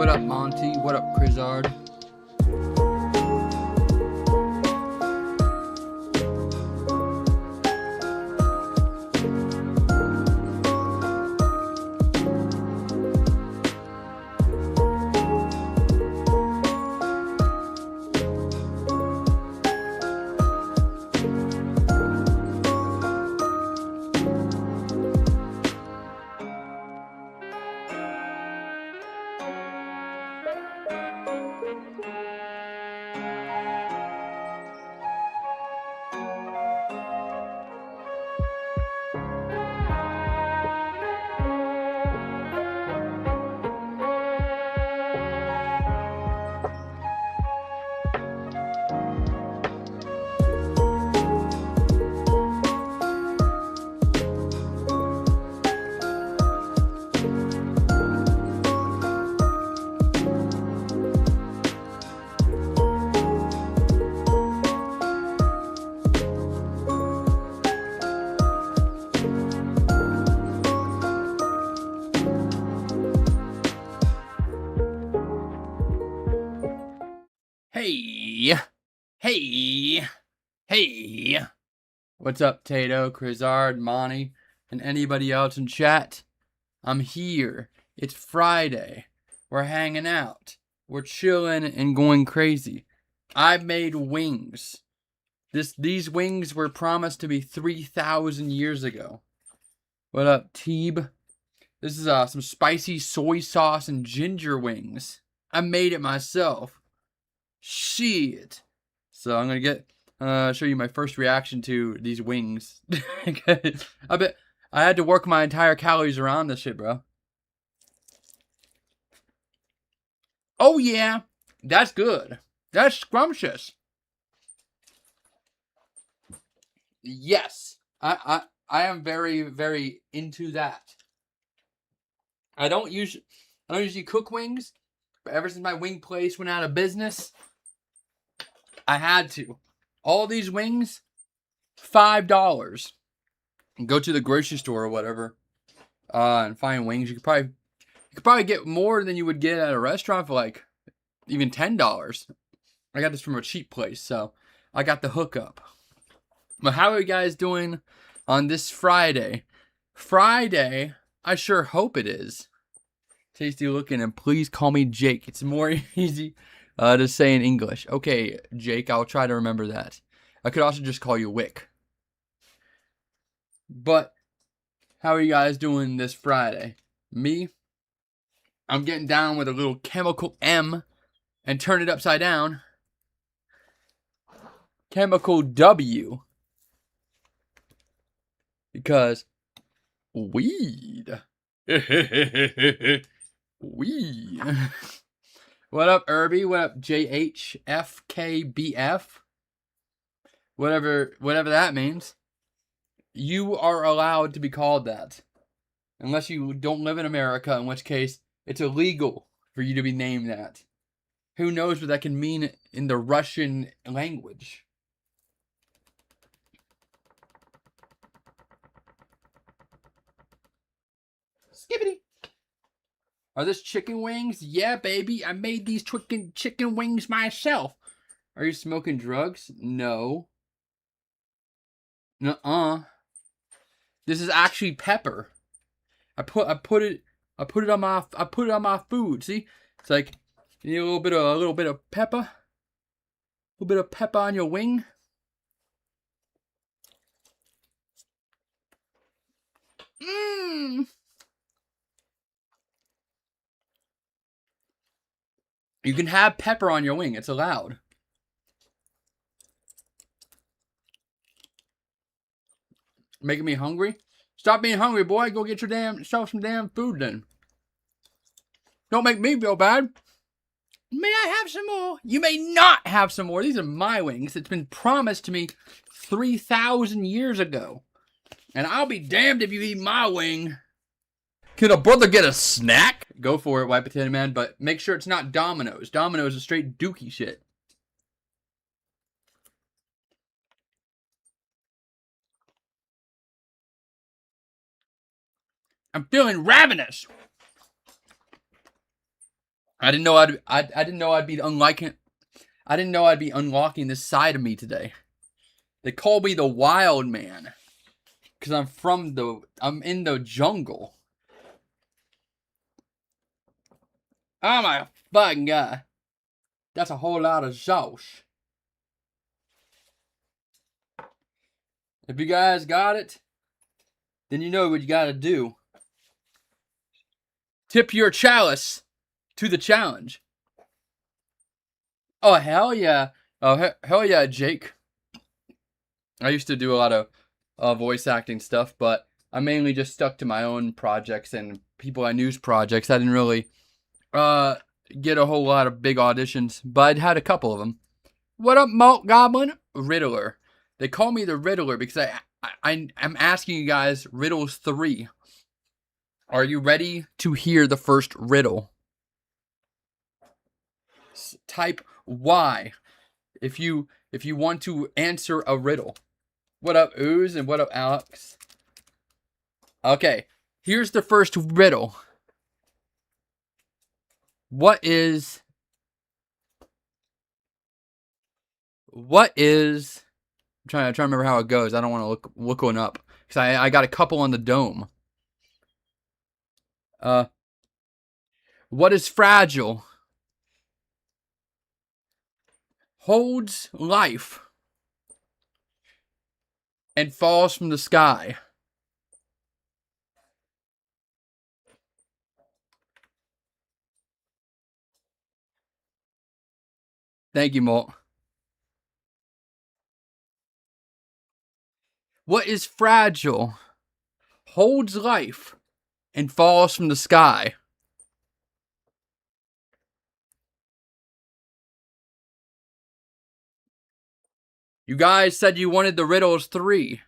What up, Monty? What up, Crizard? Hey, hey, hey. What's up, Tato, Crizard, Monty, and anybody else in chat? I'm here. It's Friday. We're hanging out. We're chilling and going crazy. I made wings. These wings were promised to be 3,000 years ago. What up, Teeb? This is some spicy soy sauce and ginger wings. I made it myself. Shit. So I'm gonna show you my first reaction to these wings. I bet I had to work my entire calories around this shit, bro. Oh yeah, that's good. That's scrumptious. Yes, I am very, very into that. I don't usually cook wings, but ever since my wing place went out of business, I had to. All these wings, $5. Go to the grocery store or whatever, and find wings. You could probably get more than you would get at a restaurant for like even $10. I got this from a cheap place, so I got the hookup. But how are you guys doing on this Friday? Friday, I sure hope it is. Tasty looking, and please call me Jake. It's more easy to say in English. Okay, Jake, I'll try to remember that. I could also just call you Wick. But how are you guys doing this Friday? Me? I'm getting down with a little chemical M and turn it upside down. Chemical W. Because weed. Weed. What up, Irby? What up, JHFKBF? Whatever that means. You are allowed to be called that. Unless you don't live in America, in which case it's illegal for you to be named that. Who knows what that can mean in the Russian language? Skibbity. Are this chicken wings? Yeah, baby. I made these chicken wings myself. Are you smoking drugs? No. Nuh-uh. This is actually pepper. I put it on my food. See? It's like you need a little bit of pepper. A little bit of pepper on your wing. Mmm. You can have pepper on your wing. It's allowed. Making me hungry? Stop being hungry, boy. Go get yourself some damn food then. Don't make me feel bad. May I have some more? You may not have some more. These are my wings. It's been promised to me 3,000 years ago. And I'll be damned if you eat my wing. Can a brother get a snack? Go for it, White Potato Man, but make sure it's not Domino's. Domino's is straight dookie shit. I'm feeling ravenous. I didn't know I didn't know I'd be unlocking. I didn't know I'd be unlocking this side of me today. They call me the wild man because I'm in the jungle. Oh my fucking god. That's a whole lot of sauce. If you guys got it, then you know what you gotta do. Tip your chalice to the challenge. Oh, hell yeah. Oh, hell yeah, Jake. I used to do a lot of voice acting stuff, but I mainly just stuck to my own projects and people I knew's projects. I didn't really get a whole lot of big auditions, but I'd had a couple of them. What up, Malt Goblin? Riddler. They call me the Riddler because I'm asking you guys riddles 3. Are you ready to hear the first riddle? Type Y if you want to answer a riddle. What up, Ooze, and what up, Alex? Okay, here's the first riddle. What is I'm trying to remember how it goes. I don't want to look one up because I got a couple on the dome. What is fragile? Holds life and falls from the sky. Thank you, Malt. What is fragile? Holds life and falls from the sky. You guys said you wanted the riddles 3.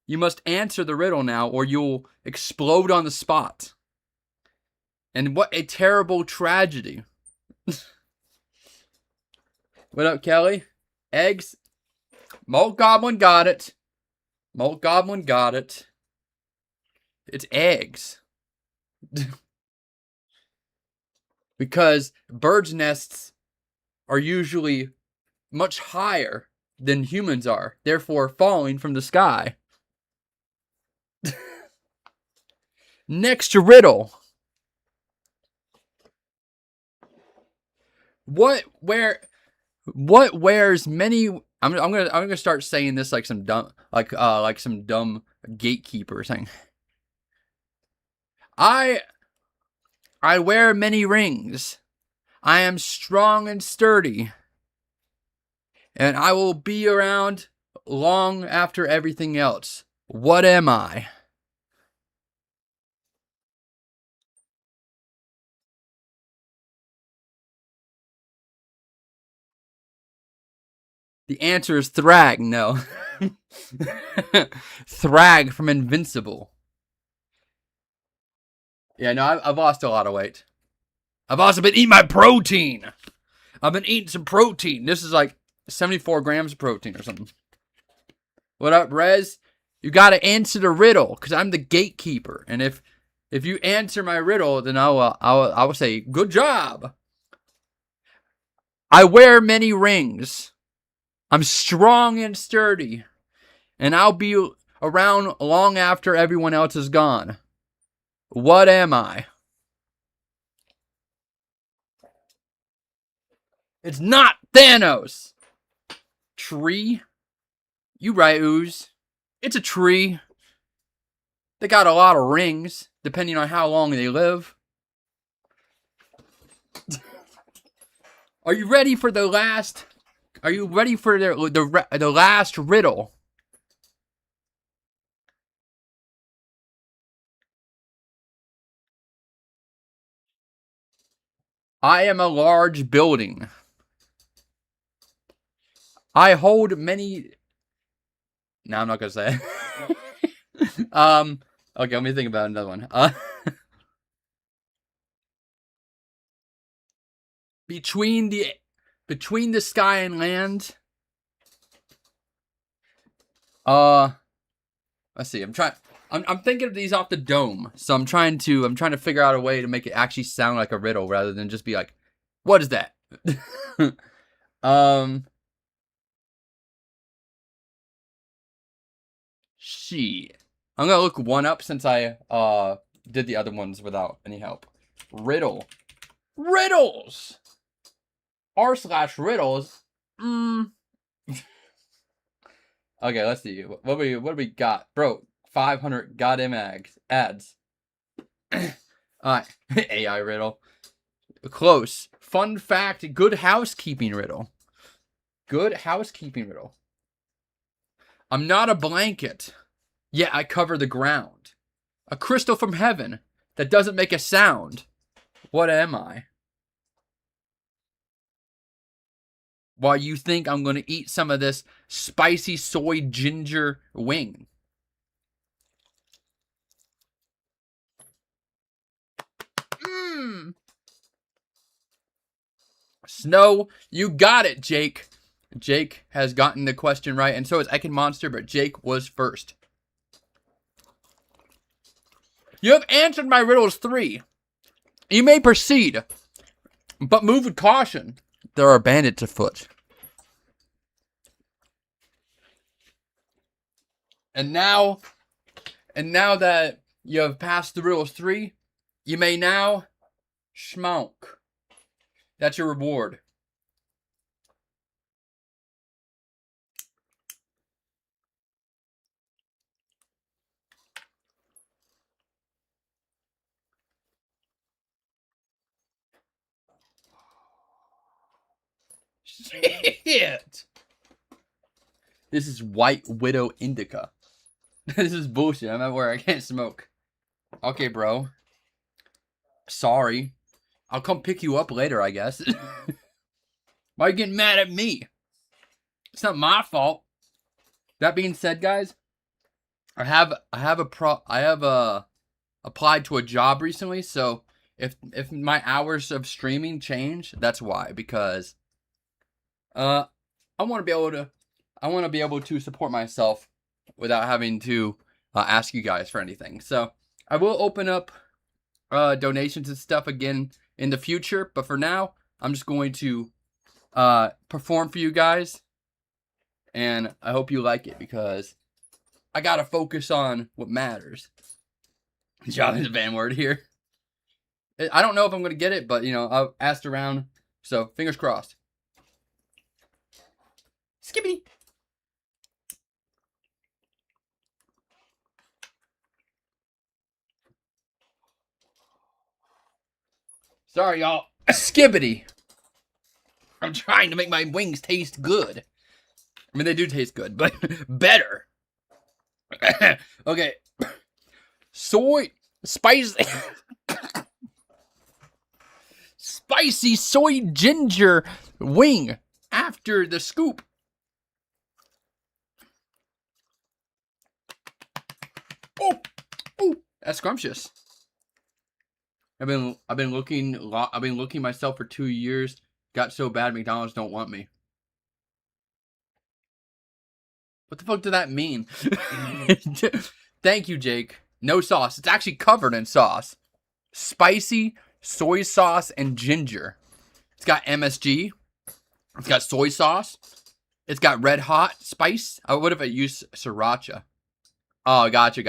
You must answer the riddle now or you'll explode on the spot. And what a terrible tragedy. What up, Kelly? Eggs? Malt Goblin got it. Malt Goblin got it. It's eggs. Because birds' nests are usually much higher than humans are, therefore falling from the sky. Next riddle. What wears many? I'm gonna start saying this like some dumb some dumb gatekeeper thing. I wear many rings. I am strong and sturdy. And I will be around long after everything else. What am I? The answer is Thrag. No. Thrag from Invincible. Yeah, no, I've lost a lot of weight. I've also been eating my protein. I've been eating some protein. This is like 74 grams of protein or something. What up, Rez? You gotta answer the riddle, because I'm the gatekeeper. And if you answer my riddle, then I will say, good job. I wear many rings. I'm strong and sturdy. And I'll be around long after everyone else is gone. What am I? It's not Thanos. Tree? You right, Ooze. It's a tree. They got a lot of rings, depending on how long they live. Are you ready for the last? Are you ready for the last riddle? I am a large building. I hold many. No, I'm not gonna say it. Okay, let me think about another one. Between the sky and land. Let's see. I'm thinking of these off the dome, so I'm trying to figure out a way to make it actually sound like a riddle rather than just be like, what is that? Shit. I'm gonna look one up since I did the other ones without any help. Riddles. r/riddles. Okay, let's see. What do we got, bro? 500 goddamn ads. Alright, AI riddle. Close. Fun fact, good housekeeping riddle. Good housekeeping riddle. I'm not a blanket, yet I cover the ground. A crystal from heaven that doesn't make a sound. What am I? While you think I'm going to eat some of this spicy soy ginger wing. Snow, you got it, Jake. Jake has gotten the question right, and so is Ekin Monster, but Jake was first. You have answered my riddles 3. You may proceed, but move with caution. There are bandits afoot. And now that you have passed the riddles 3, you may now smoke. That's your reward. Shit! This is White Widow Indica. This is bullshit. I'm at where I can't smoke. Okay, bro. Sorry. I'll come pick you up later, I guess. Why are you getting mad at me? It's not my fault. That being said, guys, I have applied to a job recently, so if my hours of streaming change, that's why, because I want to be able to support myself without having to ask you guys for anything. So I will open up donations and stuff again in the future, but for now, I'm just going to perform for you guys, and I hope you like it because I gotta focus on what matters. Job is a bad word here. I don't know if I'm gonna get it, but you know, I've asked around, so fingers crossed. Skippy. Sorry, y'all. Skibbity. I'm trying to make my wings taste good. I mean, they do taste good, but better. Okay. Spicy soy ginger wing after the scoop. Oh, that's scrumptious. I've been looking myself for 2 years. Got so bad McDonald's don't want me. What the fuck did that mean? Thank you, Jake. No sauce. It's actually covered in sauce. Spicy soy sauce and ginger. It's got MSG. It's got soy sauce. It's got red hot spice. What if I used sriracha? Oh, gotcha,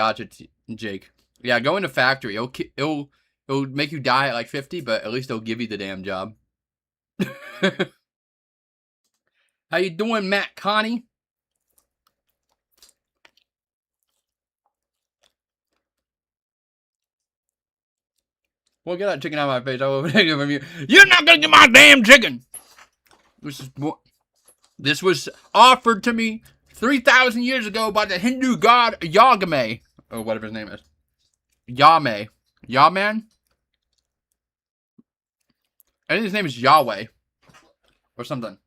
Jake. Yeah, go into factory. It'll make you die at like 50, but at least it'll give you the damn job. How you doing, Matt Connie? Well, get that chicken out of my face. I will take it from you. You're not gonna get my damn chicken. This was offered to me 3,000 years ago by the Hindu god Yagame, or whatever his name is. Yame. Yaman? I think his name is Yahweh. Or something.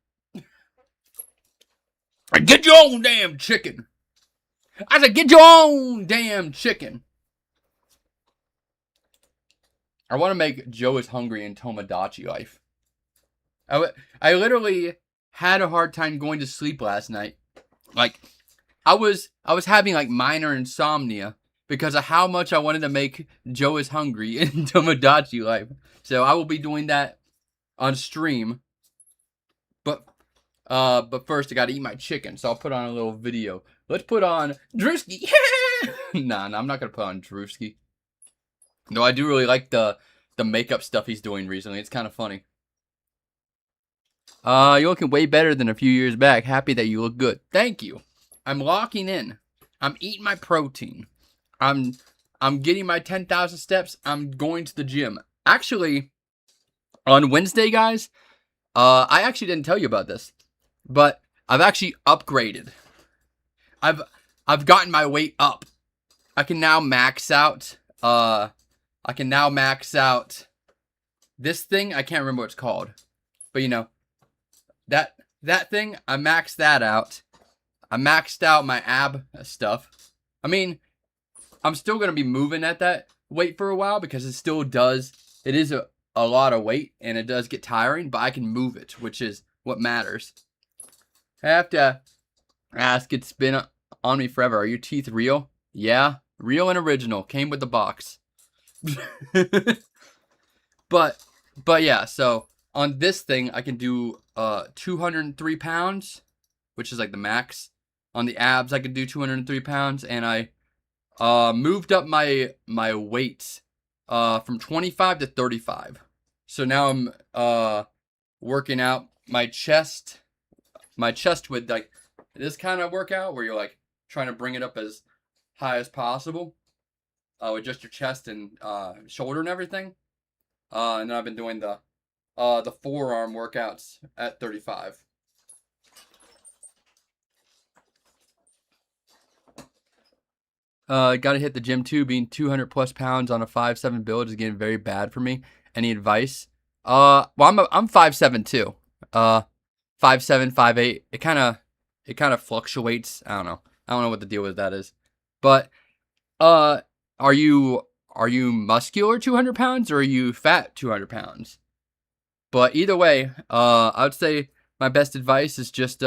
Get your own damn chicken. I said, get your own damn chicken. I want to make Joe is hungry in Tomodachi life. I literally had a hard time going to sleep last night. Like, I was having like minor insomnia because of how much I wanted to make Joe is Hungry in Tomodachi Life. So I will be doing that on stream. But first I gotta eat my chicken, so I'll put on a little video. Let's put on Drewski. Nah, I'm not gonna put on Drewski. No, I do really like the makeup stuff he's doing recently. It's kind of funny. You're looking way better than a few years back. Happy that you look good. Thank you. I'm locking in. I'm eating my protein. I'm getting my 10,000 steps. I'm going to the gym. Actually, on Wednesday, guys, I actually didn't tell you about this, but I've actually upgraded. I've gotten my weight up. I can now max out. This thing. I can't remember what it's called, but you know, that thing. I maxed that out. I maxed out my ab stuff. I mean, I'm still gonna be moving at that weight for a while because it still does. It is a lot of weight and it does get tiring, but I can move it, which is what matters. I have to ask. It's been on me forever. Are your teeth real? Yeah, real and original. Came with the box. but yeah. So on this thing, I can do 203 pounds, which is like the max. On the abs, I can do 203 pounds, and I moved up my weights from 25 to 35. So now I'm working out my chest with like this kind of workout where you're like trying to bring it up as high as possible with just your chest and shoulder and everything. And then I've been doing the forearm workouts at 35. Gotta hit the gym too. Being 200 plus pounds on a 5'7" build is getting very bad for me. Any advice? Well, I'm 5'7" too. 5'7", 5'8". It kind of fluctuates. I don't know what the deal with that is. But are you muscular 200 pounds or are you fat 200 pounds? But either way, I would say my best advice is just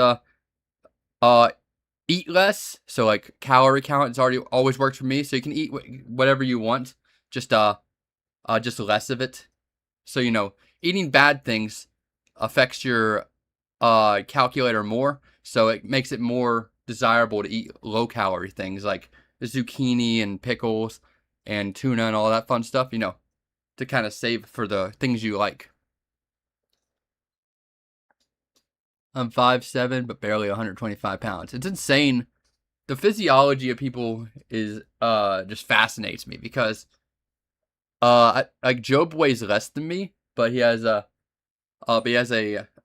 eat less. So like calorie count has always worked for me. So you can eat whatever you want, just less of it. So you know, eating bad things affects your calculator more. So it makes it more desirable to eat low calorie things like the zucchini and pickles and tuna and all that fun stuff. You know, to kind of save for the things you like. I'm 5'7", but barely 125 pounds. It's insane. The physiology of people is just fascinates me because like Job weighs less than me, but he has a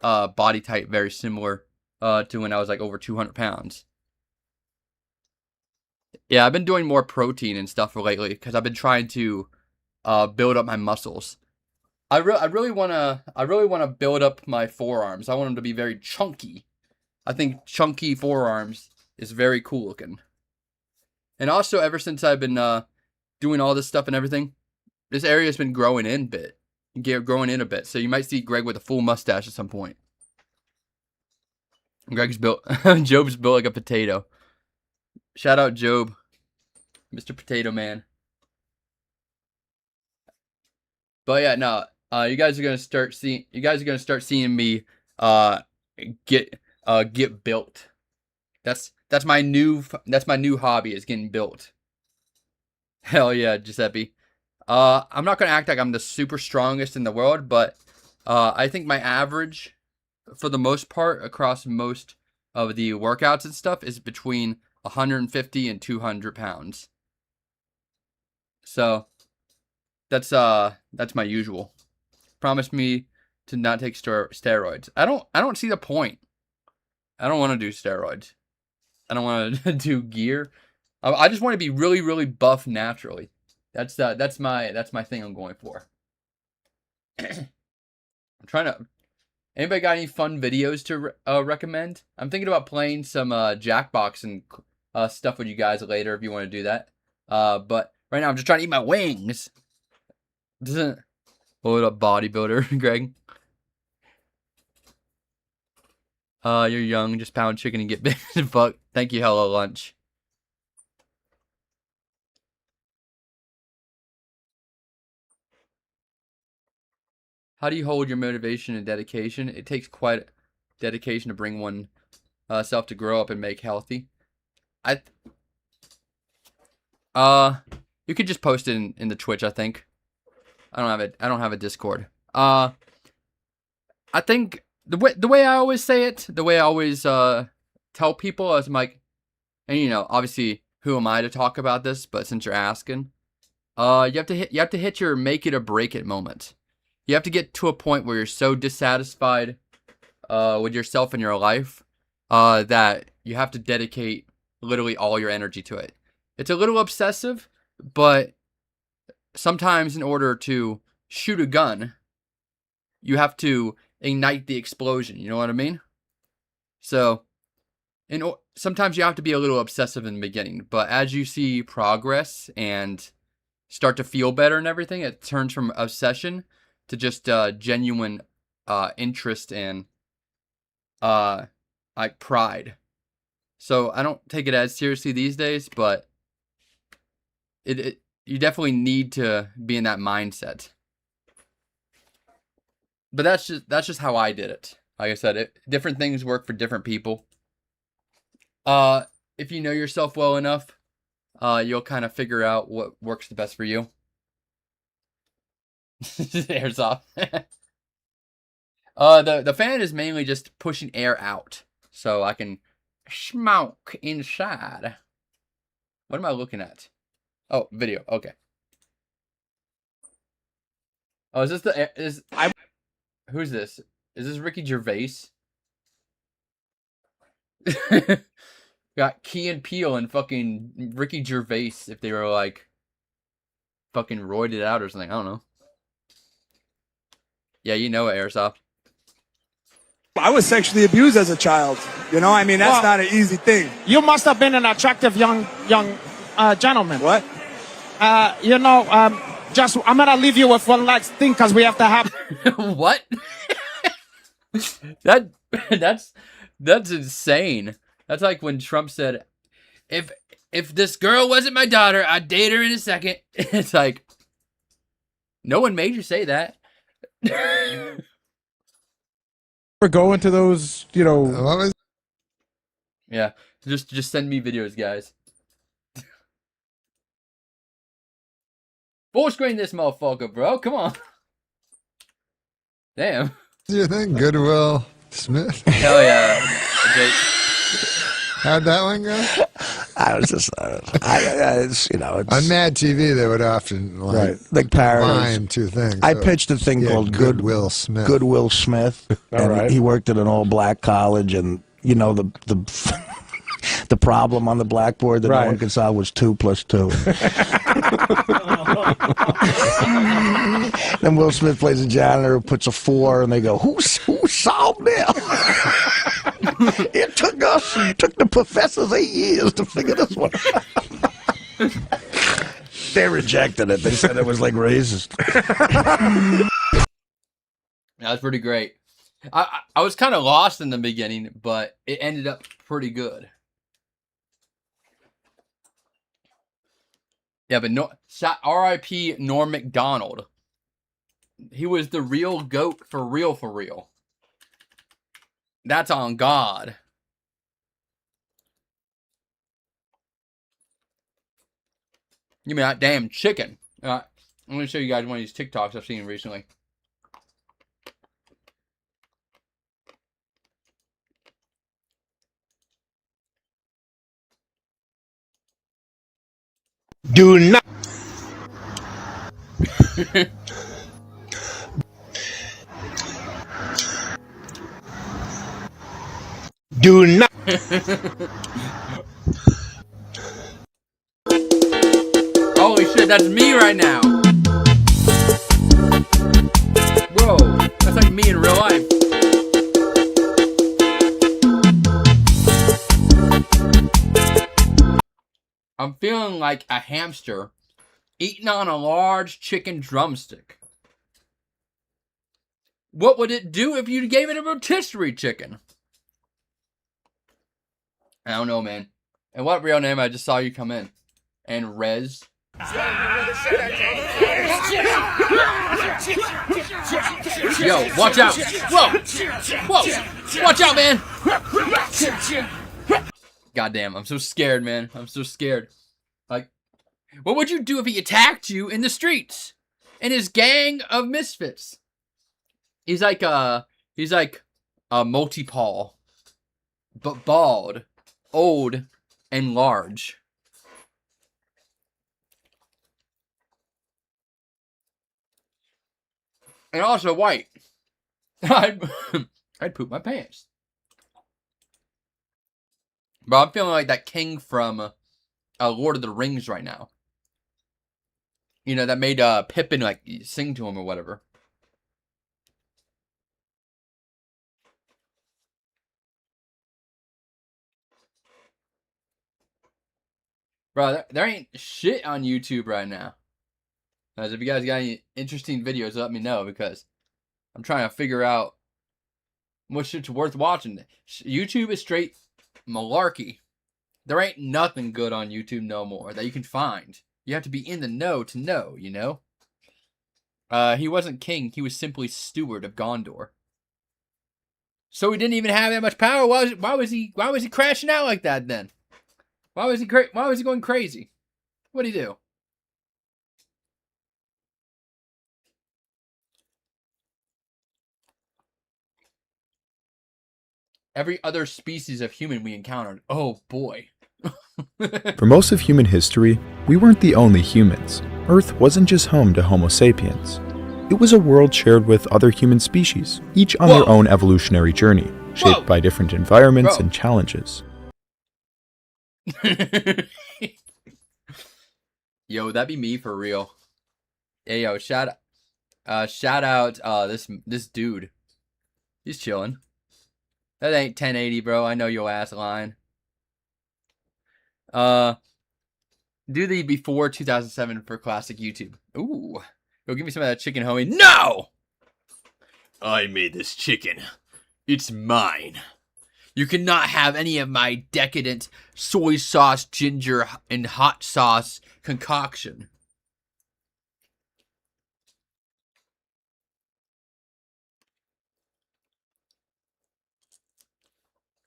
body type very similar to when I was like over 200 pounds. Yeah, I've been doing more protein and stuff lately because I've been trying to build up my muscles. I really wanna build up my forearms. I want them to be very chunky. I think chunky forearms is very cool looking. And also, ever since I've been doing all this stuff and everything, this area has been growing in a bit. So you might see Greg with a full mustache at some point. Job's built like a potato. Shout out Job, Mr. Potato Man. But yeah, no. You guys are gonna start seeing me get built. That's my new hobby is getting built. Hell yeah, Giuseppe. I'm not gonna act like I'm the super strongest in the world, but I think my average, for the most part, across most of the workouts and stuff, is between 150 and 200 pounds. So that's my usual. Promise me to not take steroids. I don't see the point. I don't want to do steroids. I don't want to do gear. I just want to be really, really buff naturally. That's my thing I'm going for. I'm trying to. Anybody got any fun videos to recommend? I'm thinking about playing some Jackbox and stuff with you guys later if you want to do that. But right now I'm just trying to eat my wings. Hold up, bodybuilder, Greg. You're young, just pound chicken and get big as fuck. Thank you, Hello Lunch. How do you hold your motivation and dedication? It takes quite dedication to bring one self to grow up and make healthy. You could just post it in the Twitch, I think. I don't have a Discord. I think the way I always say it, the way I always tell people is, I'm like, and you know, obviously, who am I to talk about this? But since you're asking, you have to hit your make it or break it moment. You have to get to a point where you're so dissatisfied with yourself and your life that you have to dedicate literally all your energy to it. It's a little obsessive, but sometimes in order to shoot a gun, you have to ignite the explosion. You know what I mean? So, sometimes you have to be a little obsessive in the beginning, but as you see progress and start to feel better and everything, it turns from obsession to just genuine interest and like pride. So I don't take it as seriously these days, but you definitely need to be in that mindset. But that's just how I did it. Like I said, different things work for different people. If you know yourself well enough, you'll kind of figure out what works the best for you. Air's off. The fan is mainly just pushing air out, so I can smoke inside. What am I looking at? Oh, video. Okay. Oh, is this who's this? Is this Ricky Gervais? Got Key and Peele and fucking Ricky Gervais if they were like fucking roided out or something. I don't know. Yeah, you know it, Airsoft. I was sexually abused as a child. You know, I mean, that's not an easy thing. You must have been an attractive young gentleman. What? I'm gonna leave you with one last thing because we have to have. What? That's insane. That's like when Trump said, "If this girl wasn't my daughter, I'd date her in a second." It's like, no one made you say that. Or go into those, you know. Yeah, just send me videos, guys. Full screen this motherfucker, bro. Come on. Damn. Do you think Goodwill Smith? Hell yeah, Jake. How'd that one go? I was just, it's, you know, it's on Mad TV. They would often like parodies. line two things. I pitched a thing called Goodwill Smith. Goodwill Smith, and he worked at an all-black college, and you know the the problem on the blackboard that no one could solve was 2 + 2. Then Will Smith plays a janitor who puts a 4, and they go, "Who solved that?" It took the professors 8 years to figure this one out. They rejected it. They said it was like racist. That's pretty great. I was kind of lost in the beginning, but it ended up pretty good. Yeah, but no, R.I.P. Norm Macdonald. He was the real GOAT for real, for real. That's on God. Give me that damn chicken. I'm going to show you guys one of these TikToks I've seen recently. Do not. Do not. Holy shit, that's me right now. Whoa, that's like me in real life. I'm feeling like a hamster eating on a large chicken drumstick. What would it do if you gave it a rotisserie chicken? I don't know, man. And what real name? I just saw you come in. And Rez. Yo, watch out. Whoa. Whoa. Watch out, man. Goddamn, I'm so scared, man. I'm so scared. Like, what would you do if he attacked you in the streets? And his gang of misfits? He's like a multi-paw. But bald, old, and large. And also white. I'd poop my pants. But I'm feeling like that king from Lord of the Rings right now. You know, that made Pippin like sing to him or whatever. Bro, there ain't shit on YouTube right now. Guys, if you guys got any interesting videos, let me know, because I'm trying to figure out what shit's worth watching. YouTube is straight malarkey. There ain't nothing good on YouTube no more that you can find. You have to be in the know to know, you know? He wasn't king, he was simply steward of Gondor. So he didn't even have that much power. Why was he crashing out like that then? Why was he going crazy? What'd he do? Every other species of human we encountered. Oh boy. For most of human history, we weren't the only humans. Earth wasn't just home to Homo sapiens. It was a world shared with other human species, each on their own evolutionary journey, shaped by different environments and challenges. Yo, that'd be me for real. Hey, yo, shout out this dude. He's chilling. That ain't 1080, bro. I know your ass lying. Do the before 2007 for classic YouTube. Ooh. Go give me some of that chicken, homie. No! I made this chicken. It's mine. You cannot have any of my decadent soy sauce, ginger, and hot sauce concoction.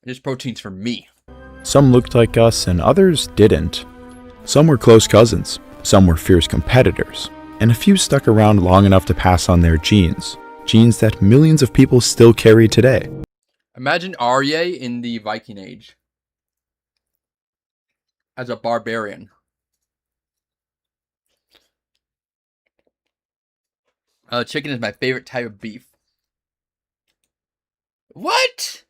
This protein's for me. Some looked like us and others didn't. Some were close cousins, some were fierce competitors, and a few stuck around long enough to pass on their genes. Genes that millions of people still carry today. Imagine Arya in the Viking Age. As a barbarian. Chicken is my favorite type of beef. What?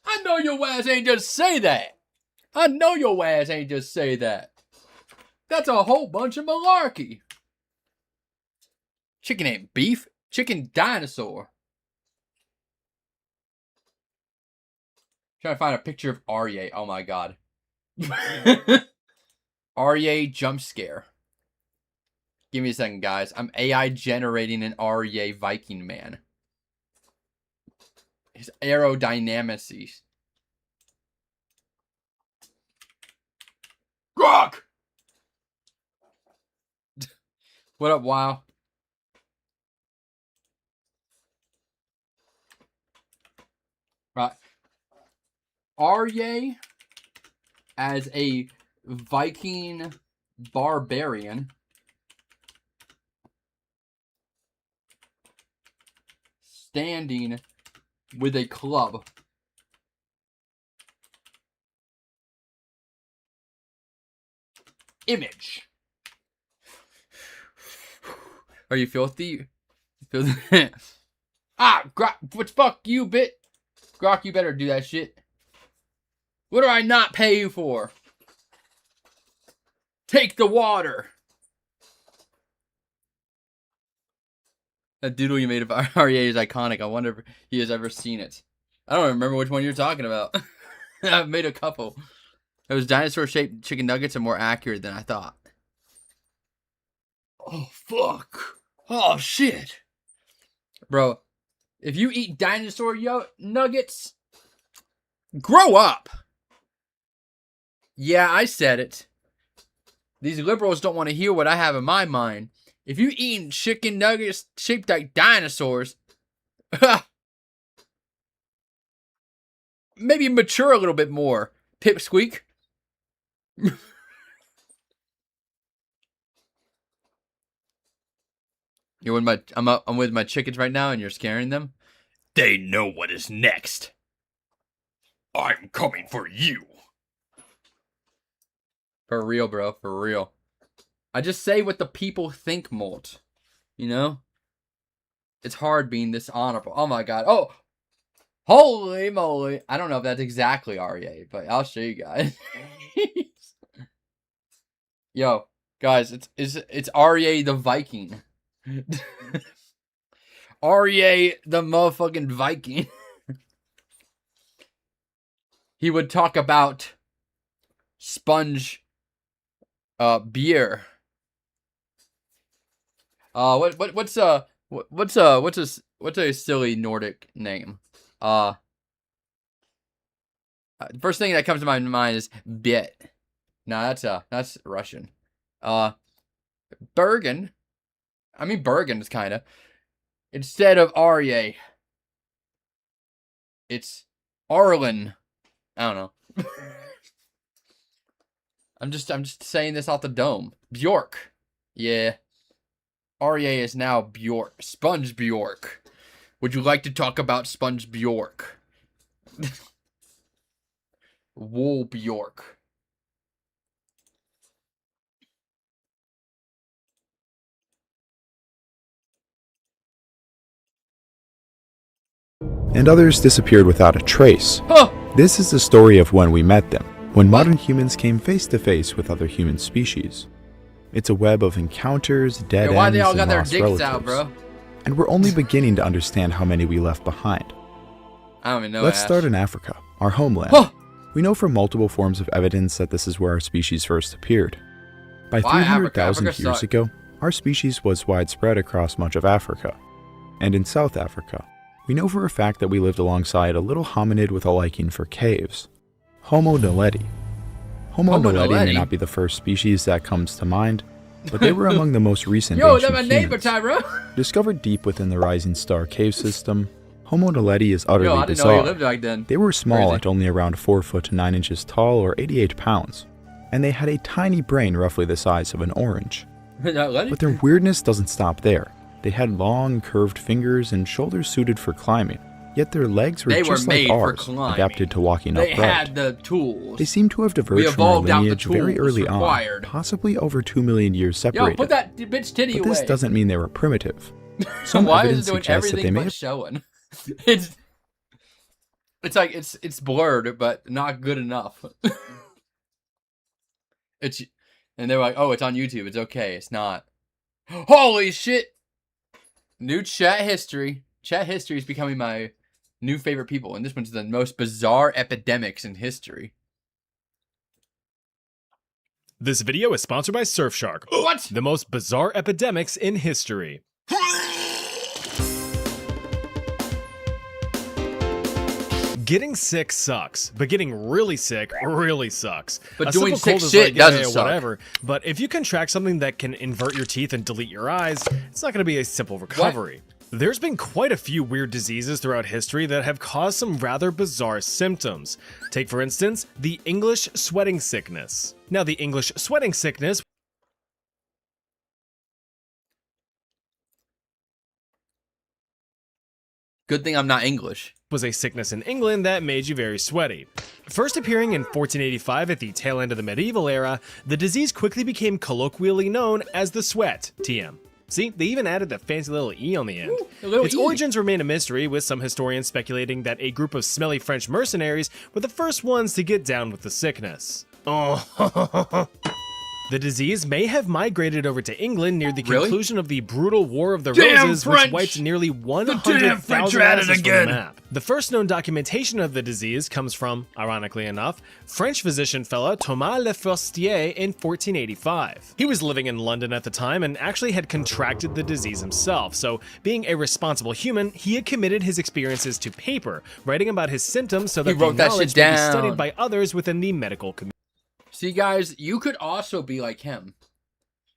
I know your ass ain't just say that. I know your ass ain't just say that. That's a whole bunch of malarkey. Chicken ain't beef. Chicken dinosaur. Trying to find a picture of Arya. Oh my god. Arya jump scare. Give me a second, guys. I'm AI generating an Arya Viking man. His aerodynamics. Grok! What up, WoW? Right. Arya as a Viking barbarian standing with a club. Image. Are you filthy? Ah, Grok, what fuck you, bit? Grok, you better do that shit. What do I not pay you for? Take the water. That doodle you made of Arya is iconic. I wonder if he has ever seen it. I don't remember which one you're talking about. I've made a couple. Those dinosaur-shaped chicken nuggets are more accurate than I thought. Oh, fuck. Oh, shit. Bro, if you eat dinosaur nuggets, grow up. Yeah, I said it. These liberals don't want to hear what I have in my mind. If you eating chicken nuggets shaped like dinosaurs, maybe mature a little bit more, Pipsqueak. You're with my, I'm with my chickens right now, and you're scaring them. They know what is next. I'm coming for you. For real, bro. For real. I just say what the people think, Molt. You know? It's hard being this honorable. Oh my god. Oh! Holy moly. I don't know if that's exactly REA, but I'll show you guys. Yo, guys, it's REA the Viking. REA the motherfucking Viking. He would talk about sponge beer. What's a silly Nordic name? The first thing that comes to my mind is bit. No, that's Russian. Bergen. I mean Bergen is kinda. Instead of REA, it's Arlen. I don't know. I'm just saying this off the dome. Bjork. Yeah. REA is now Bjork. Sponge Bjork. Would you like to talk about Sponge Bjork? Wool Bjork. And others disappeared without a trace. Huh. This is the story of when we met them, when modern humans came face to face with other human species. It's a web of encounters, dead Why ends, they all and got their lost dicks relatives. out, bro? And we're only beginning to understand how many we left behind. I don't even know. Let's Ash. start in Africa, our homeland. Huh. We know from multiple forms of evidence that this is where our species first appeared. By Why Africa? 300,000 Africa years sucked. ago, our species was widespread across much of Africa. And in South Africa, we know for a fact that we lived alongside a little hominid with a liking for caves. Homo naledi. Homo naledi may naledi? not be the first species that comes to mind, but they were among the most recent Yo, ancient that's my neighbor, humans. Tyra. Discovered deep within the Rising Star cave system, Homo naledi is utterly Yo, I didn't know bizarre. he lived like then. They were small Crazy. at only around 4 foot to 9 inches tall or 88 pounds, and they had a tiny brain roughly the size of an orange. But their weirdness doesn't stop there. They had long, curved fingers and shoulders suited for climbing, yet their legs were They were just like made for ours, climbing. adapted to walking They upright. had the tools. They seem to have diverged from our evolved out the lineage very tools early required. on, possibly over 2 million years separated. Yo, put that bitch titty but away. this doesn't mean they were primitive. Some Why evidence is it doing suggests that everything they may but have showing? It's like it's blurred, but not good enough. And they were like, oh, it's on YouTube. It's okay. It's not. Holy shit! New chat history. Chat history is becoming my new favorite people, and this one's the most bizarre epidemics in history. This video is sponsored by Surfshark. What? The most bizarre epidemics in history. Getting sick sucks, but getting really sick really sucks. But A doing simple sick cold is shit like, doesn't yeah, suck. whatever. But if you contract something that can invert your teeth and delete your eyes, it's not going to be a simple recovery. There's been quite a few weird diseases throughout history that have caused some rather bizarre symptoms. Take, for instance, the English sweating sickness. Now, the English sweating sickness Good thing I'm not English. was a sickness in England that made you very sweaty. First appearing in 1485 at the tail end of the medieval era, the disease quickly became colloquially known as the sweat, TM. See, they even added the fancy little E on the end. A little Its E. origins remain a mystery, with some historians speculating that a group of smelly French mercenaries were the first ones to get down with the sickness. Oh. The disease may have migrated over to England near the Really? conclusion of the brutal War of the Damn Roses, French! which wiped nearly French 100,000 are at it houses from again! the map. The first known documentation of the disease comes from, ironically enough, French physician fella Thomas Le Forestier in 1485. He was living in London at the time and actually had contracted the disease himself, so being a responsible human, he had committed his experiences to paper, writing about his symptoms so that He wrote the that knowledge shit would be down. studied by others within the medical community. See, guys, you could also be like him.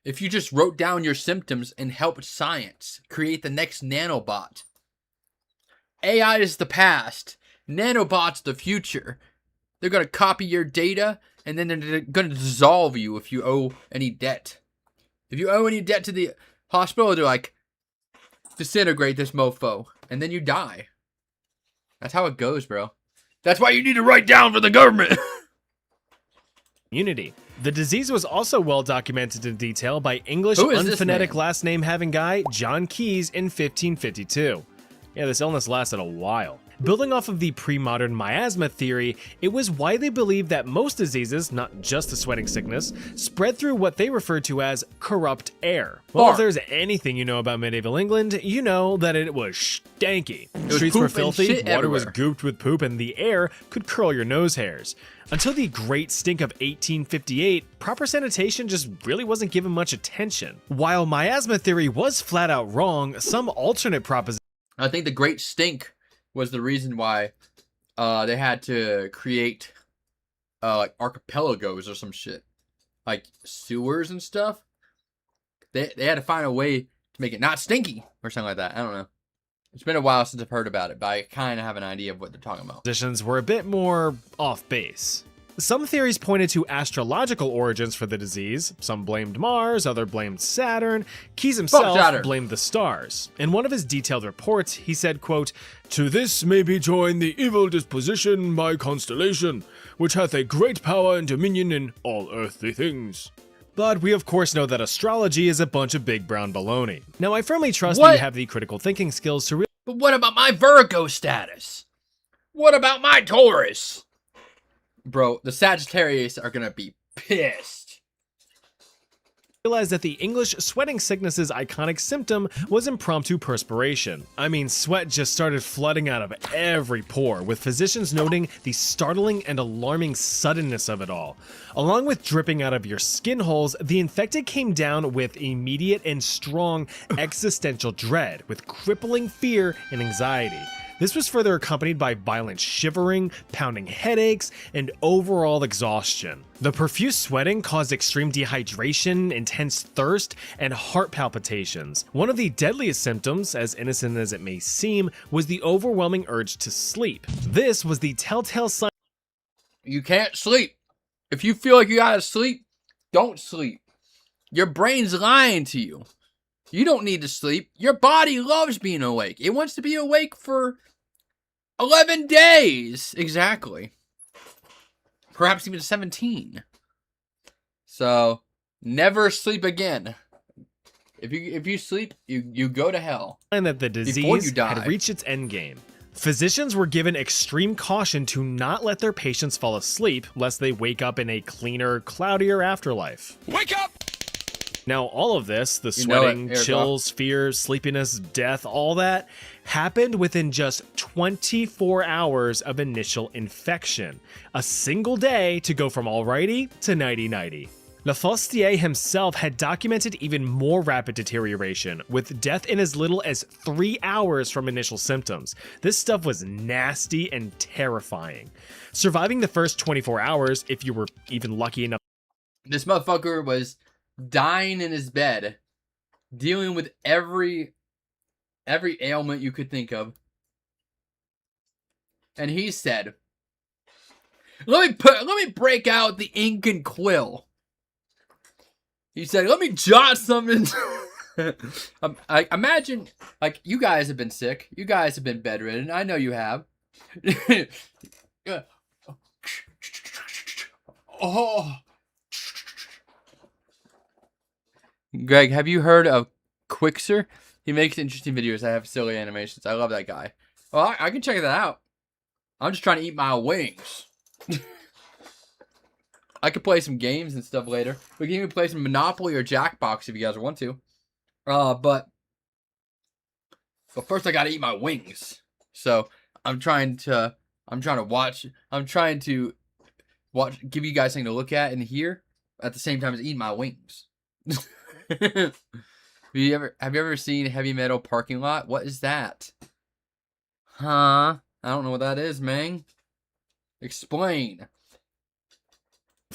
if you just wrote down your symptoms and helped science create the next nanobot. AI is the past. Nanobots the future. They're going to copy your data, and then they're going to dissolve you if you owe any debt. If you owe any debt to the hospital, they're like, disintegrate this mofo, and then you die. That's how it goes, bro. That's why you need to write down for the government. Community. The disease was also well documented in detail by English Who is this unphonetic man? last name having guy John Keyes in 1552. Yeah, this illness lasted a while. Building off of the pre-modern miasma theory, it was widely believed that most diseases, not just the sweating sickness, spread through what they referred to as corrupt air. Well, if Fart. there's anything you know about medieval England, you know that it was stanky. was Streets were poop and filthy, shit water was everywhere. gooped with poop, and the air could curl your nose hairs. Until the Great Stink of 1858, proper sanitation just really wasn't given much attention. While miasma theory was flat out wrong, some alternate propositions I think the Great Stink was the reason why they had to create like archipelagos or some shit. Like sewers and stuff. They had to find a way to make it not stinky or something like that. I don't know. It's been a while since I've heard about it, but I kind of have an idea of what they're talking about. were a bit more off base. Some theories pointed to astrological origins for the disease. Some blamed Mars, others blamed Saturn. Keyes himself Saturn. blamed the stars. In one of his detailed reports, he said, quote, "To this may be joined the evil disposition by constellation, which hath a great power and dominion in all earthly things." But we of course know that astrology is a bunch of big brown baloney. Now I firmly trust that What? you have the critical thinking skills to But what about my Virgo status? What about my Taurus? Bro, the Sagittarius are gonna be pissed. realize that the English sweating sickness's iconic symptom was impromptu perspiration. I mean, sweat just started flooding out of every pore, with physicians noting the startling and alarming suddenness of it all. Along with dripping out of your skin holes, the infected came down with immediate and strong existential dread, with crippling fear and anxiety. This was further accompanied by violent shivering, pounding headaches, and overall exhaustion. The profuse sweating caused extreme dehydration, intense thirst, and heart palpitations. One of the deadliest symptoms, as innocent as it may seem, was the overwhelming urge to sleep. This was the telltale sign You can't sleep. If you feel like you gotta sleep, don't sleep. Your brain's lying to you. You don't need to sleep. Your body loves being awake. It wants to be awake for 11 days. Exactly. Perhaps even 17. So, never sleep again. If you sleep, you go to hell. that the Before you disease die. had reached its endgame. Physicians were given extreme caution to not let their patients fall asleep, lest they wake up in a cleaner, cloudier afterlife. Wake up! Now, all of this, the You know it, sweating, Eric. chills, fears, sleepiness, death, all that, happened within just 24 hours of initial infection. A single day to go from alrighty to nighty-nighty. Lafostier himself had documented even more rapid deterioration, with death in as little as 3 hours from initial symptoms. This stuff was nasty and terrifying. Surviving the first 24 hours, if you were even lucky enough This motherfucker was dying in his bed, dealing with every ailment you could think of. And he said, let me break out the ink and quill. He said, let me jot something. I imagine, like, you guys have been sick. You guys have been bedridden. I know you have. Oh. Greg, have you heard of Quixer? He makes interesting videos that have silly animations. I love that guy. Well, I can check that out. I'm just trying to eat my wings. I could play some games and stuff later. We can even play some Monopoly or Jackbox if you guys want to. But first I gotta eat my wings. So I'm trying to give you guys something to look at and hear at the same time as eating my wings. Have you ever seen Heavy Metal Parking Lot? What is that? Huh? I don't know what that is, man. Explain.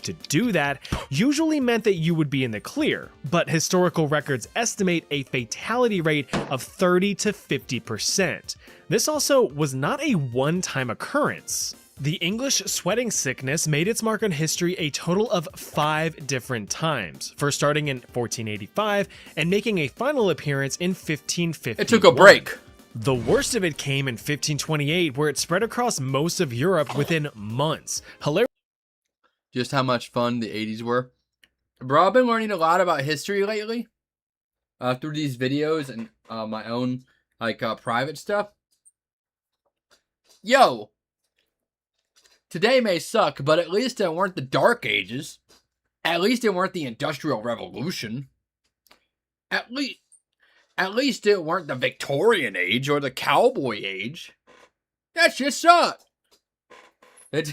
To do that usually meant that you would be in the clear, but historical records estimate a fatality rate of 30 to 50%. This also was not a one-time occurrence. The English sweating sickness made its mark on history a total of 5 different times, first starting in 1485 and making a final appearance in 1551. It took a break. The worst of it came in 1528, where it spread across most of Europe within months. Just how much fun the 80s were. Bro, I've been learning a lot about history lately. Through these videos and my own private stuff. Yo! Today may suck, but at least it weren't the Dark Ages. At least it weren't the Industrial Revolution. At least it weren't the Victorian Age or the Cowboy Age. That shit sucked. They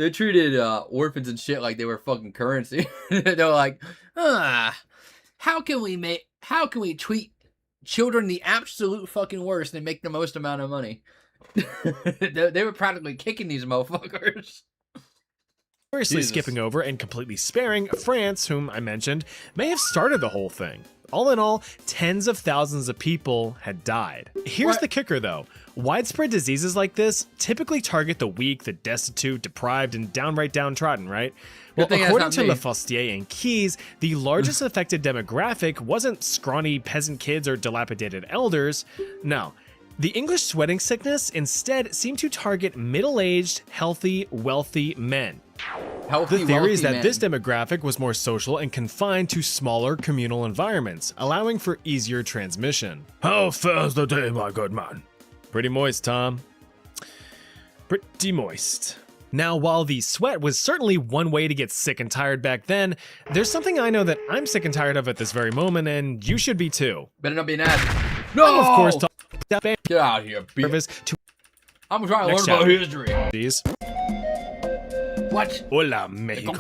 treated orphans and shit like they were fucking currency. They're like, how can we treat children the absolute fucking worst and make the most amount of money? They were practically kicking these motherfuckers. Seriously skipping over and completely sparing France, whom I mentioned, may have started the whole thing. All in all, tens of thousands of people had died. Here's the kicker though. Widespread diseases like this typically target the weak, the destitute, deprived, and downright downtrodden, right? Well, according to Lefostier and Keyes, the largest affected demographic wasn't scrawny peasant kids or dilapidated elders. No. The English sweating sickness instead seemed to target middle-aged, healthy, wealthy men. The theory is that this demographic was more social and confined to smaller communal environments, allowing for easier transmission. How fares the day, my good man? Pretty moist, Tom. Pretty moist. Now, while the sweat was certainly one way to get sick and tired back then, there's something I know that I'm sick and tired of at this very moment, and you should be too. Better not be nasty. No! I'm, of course, get out of here, bitch. I'm trying to learn about history. Jeez. What? Hola, Mexico.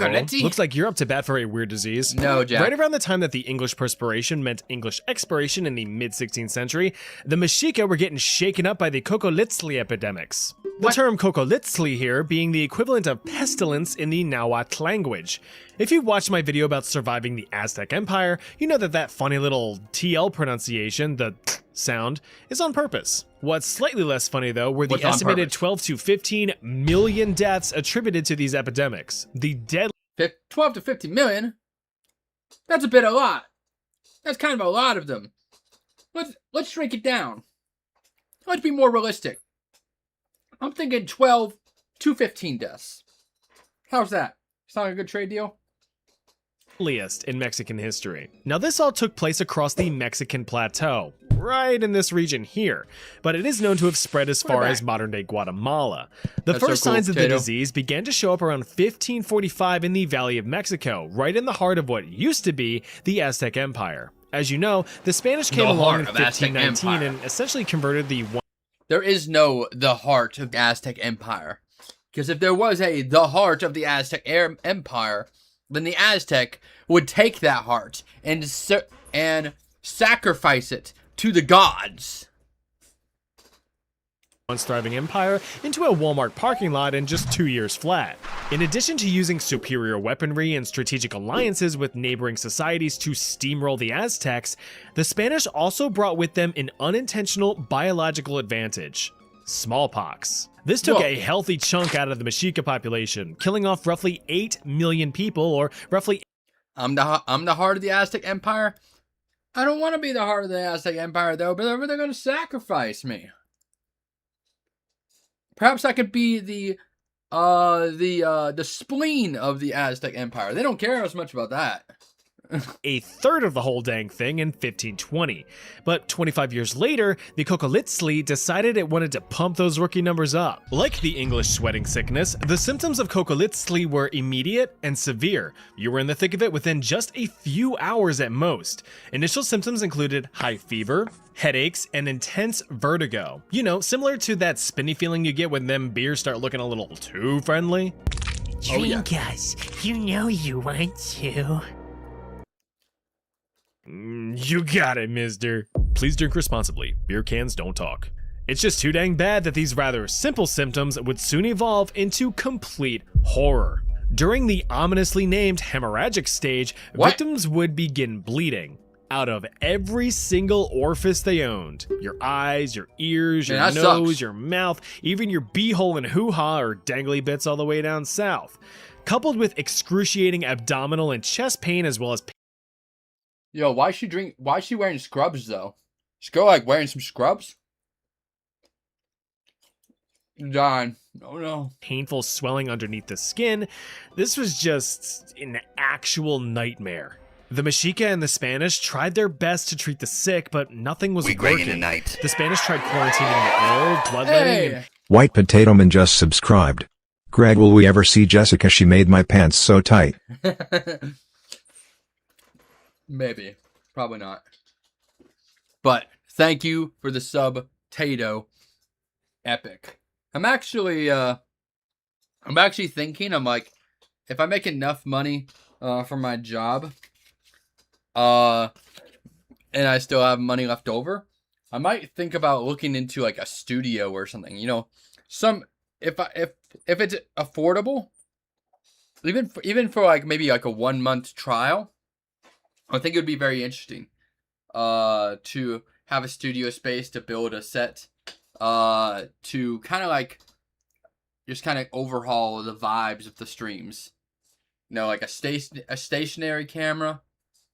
Looks like you're up to bat for a weird disease. No, Jack. Right around the time that the English perspiration meant English expiration in the mid-16th century, the Mexica were getting shaken up by the Cocolitzli epidemics. The term Cocolitzli here being the equivalent of pestilence in the Nahuatl language. If you watched my video about surviving the Aztec Empire, you know that funny little TL pronunciation, the sound, is on purpose. What's slightly less funny though were the estimated 12 to 15 million deaths attributed to these epidemics. The dead 12 to 50 million? That's a lot. That's kind of a lot of them. Let's shrink it down. Let's be more realistic. I'm thinking 12 to 15 deaths. How's that? Sound like a good trade deal? In Mexican history. Now this all took place across the Mexican plateau, right in this region here, but it is known to have spread as far as modern-day Guatemala. The first signs of the disease began to show up around 1545 in the Valley of Mexico, right in the heart of what used to be the Aztec Empire. As you know, the Spanish came along in 1519 and essentially converted the There is no the heart of the Aztec Empire. Because if there was the heart of the Aztec Empire, then the Aztec would take that heart and sacrifice it to the gods. Once thriving empire into a Walmart parking lot in just 2 years flat. In addition to using superior weaponry and strategic alliances with neighboring societies to steamroll the Aztecs, the Spanish also brought with them an unintentional biological advantage: smallpox. This took a healthy chunk out of the Mexica population, killing off roughly 8 million people, or roughly... I'm the heart of the Aztec Empire? I don't want to be the heart of the Aztec Empire, though, but they're going to sacrifice me. Perhaps I could be the spleen of the Aztec Empire. They don't care as much about that. A third of the whole dang thing in 1520. But 25 years later, the Cocolitzli decided it wanted to pump those rookie numbers up. Like the English sweating sickness, the symptoms of Cocolitzli were immediate and severe. You were in the thick of it within just a few hours at most. Initial symptoms included high fever, headaches, and intense vertigo. You know, similar to that spinny feeling you get when them beers start looking a little too friendly. Drink us. You know you want to. You got it, mister. Please drink responsibly. Beer cans don't talk. It's just too dang bad that these rather simple symptoms would soon evolve into complete horror. During the ominously named hemorrhagic stage, victims would begin bleeding out of every single orifice they owned. Your eyes, your ears, your nose, your mouth, even your beehole and hoo-ha or dangly bits all the way down south. Coupled with excruciating abdominal and chest pain as well as Yo, why is she wearing scrubs though? This girl like wearing some scrubs? Dying. Oh no. painful swelling underneath the skin. This was just an actual nightmare. The Mexica and the Spanish tried their best to treat the sick, but nothing was working. Tonight. The Spanish tried quarantining the ill, bloodletting, and White Potato Man just subscribed. Greg, will we ever see Jessica? She made my pants so tight. Maybe. Probably not. But thank you for the sub, Tato. Epic. I'm actually thinking, I'm like, if I make enough money for my job, and I still have money left over, I might think about looking into like a studio or something. You know, if it's affordable, even for like maybe like a 1 month trial, I think it would be very interesting to have a studio space to build a set, to kind of like just kind of overhaul the vibes of the streams. You know, like a stationary camera,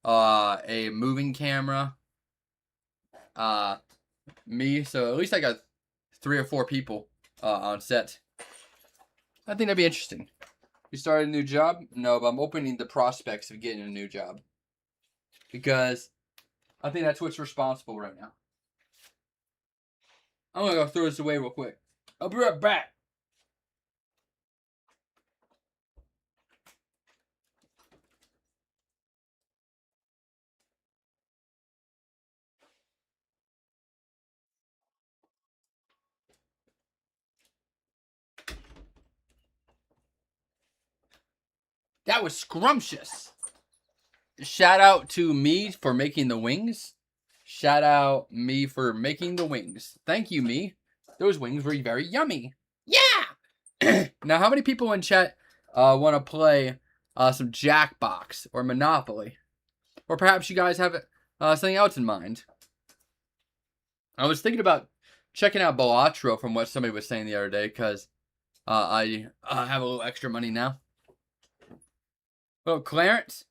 a moving camera, me. So at least I got 3 or 4 people on set. I think that'd be interesting. You started a new job? No, but I'm opening the prospects of getting a new job. Because I think that's what's responsible right now. I'm gonna go throw this away real quick. I'll be right back. That was scrumptious. Shout out to me for making the wings. Shout out me for making the wings. Thank you, me. Those wings were very yummy. Yeah! Now, how many people in chat want to play some Jackbox or Monopoly? Or perhaps you guys have something else in mind. I was thinking about checking out Balatro from what somebody was saying the other day, because I have a little extra money now. Oh, Clarence?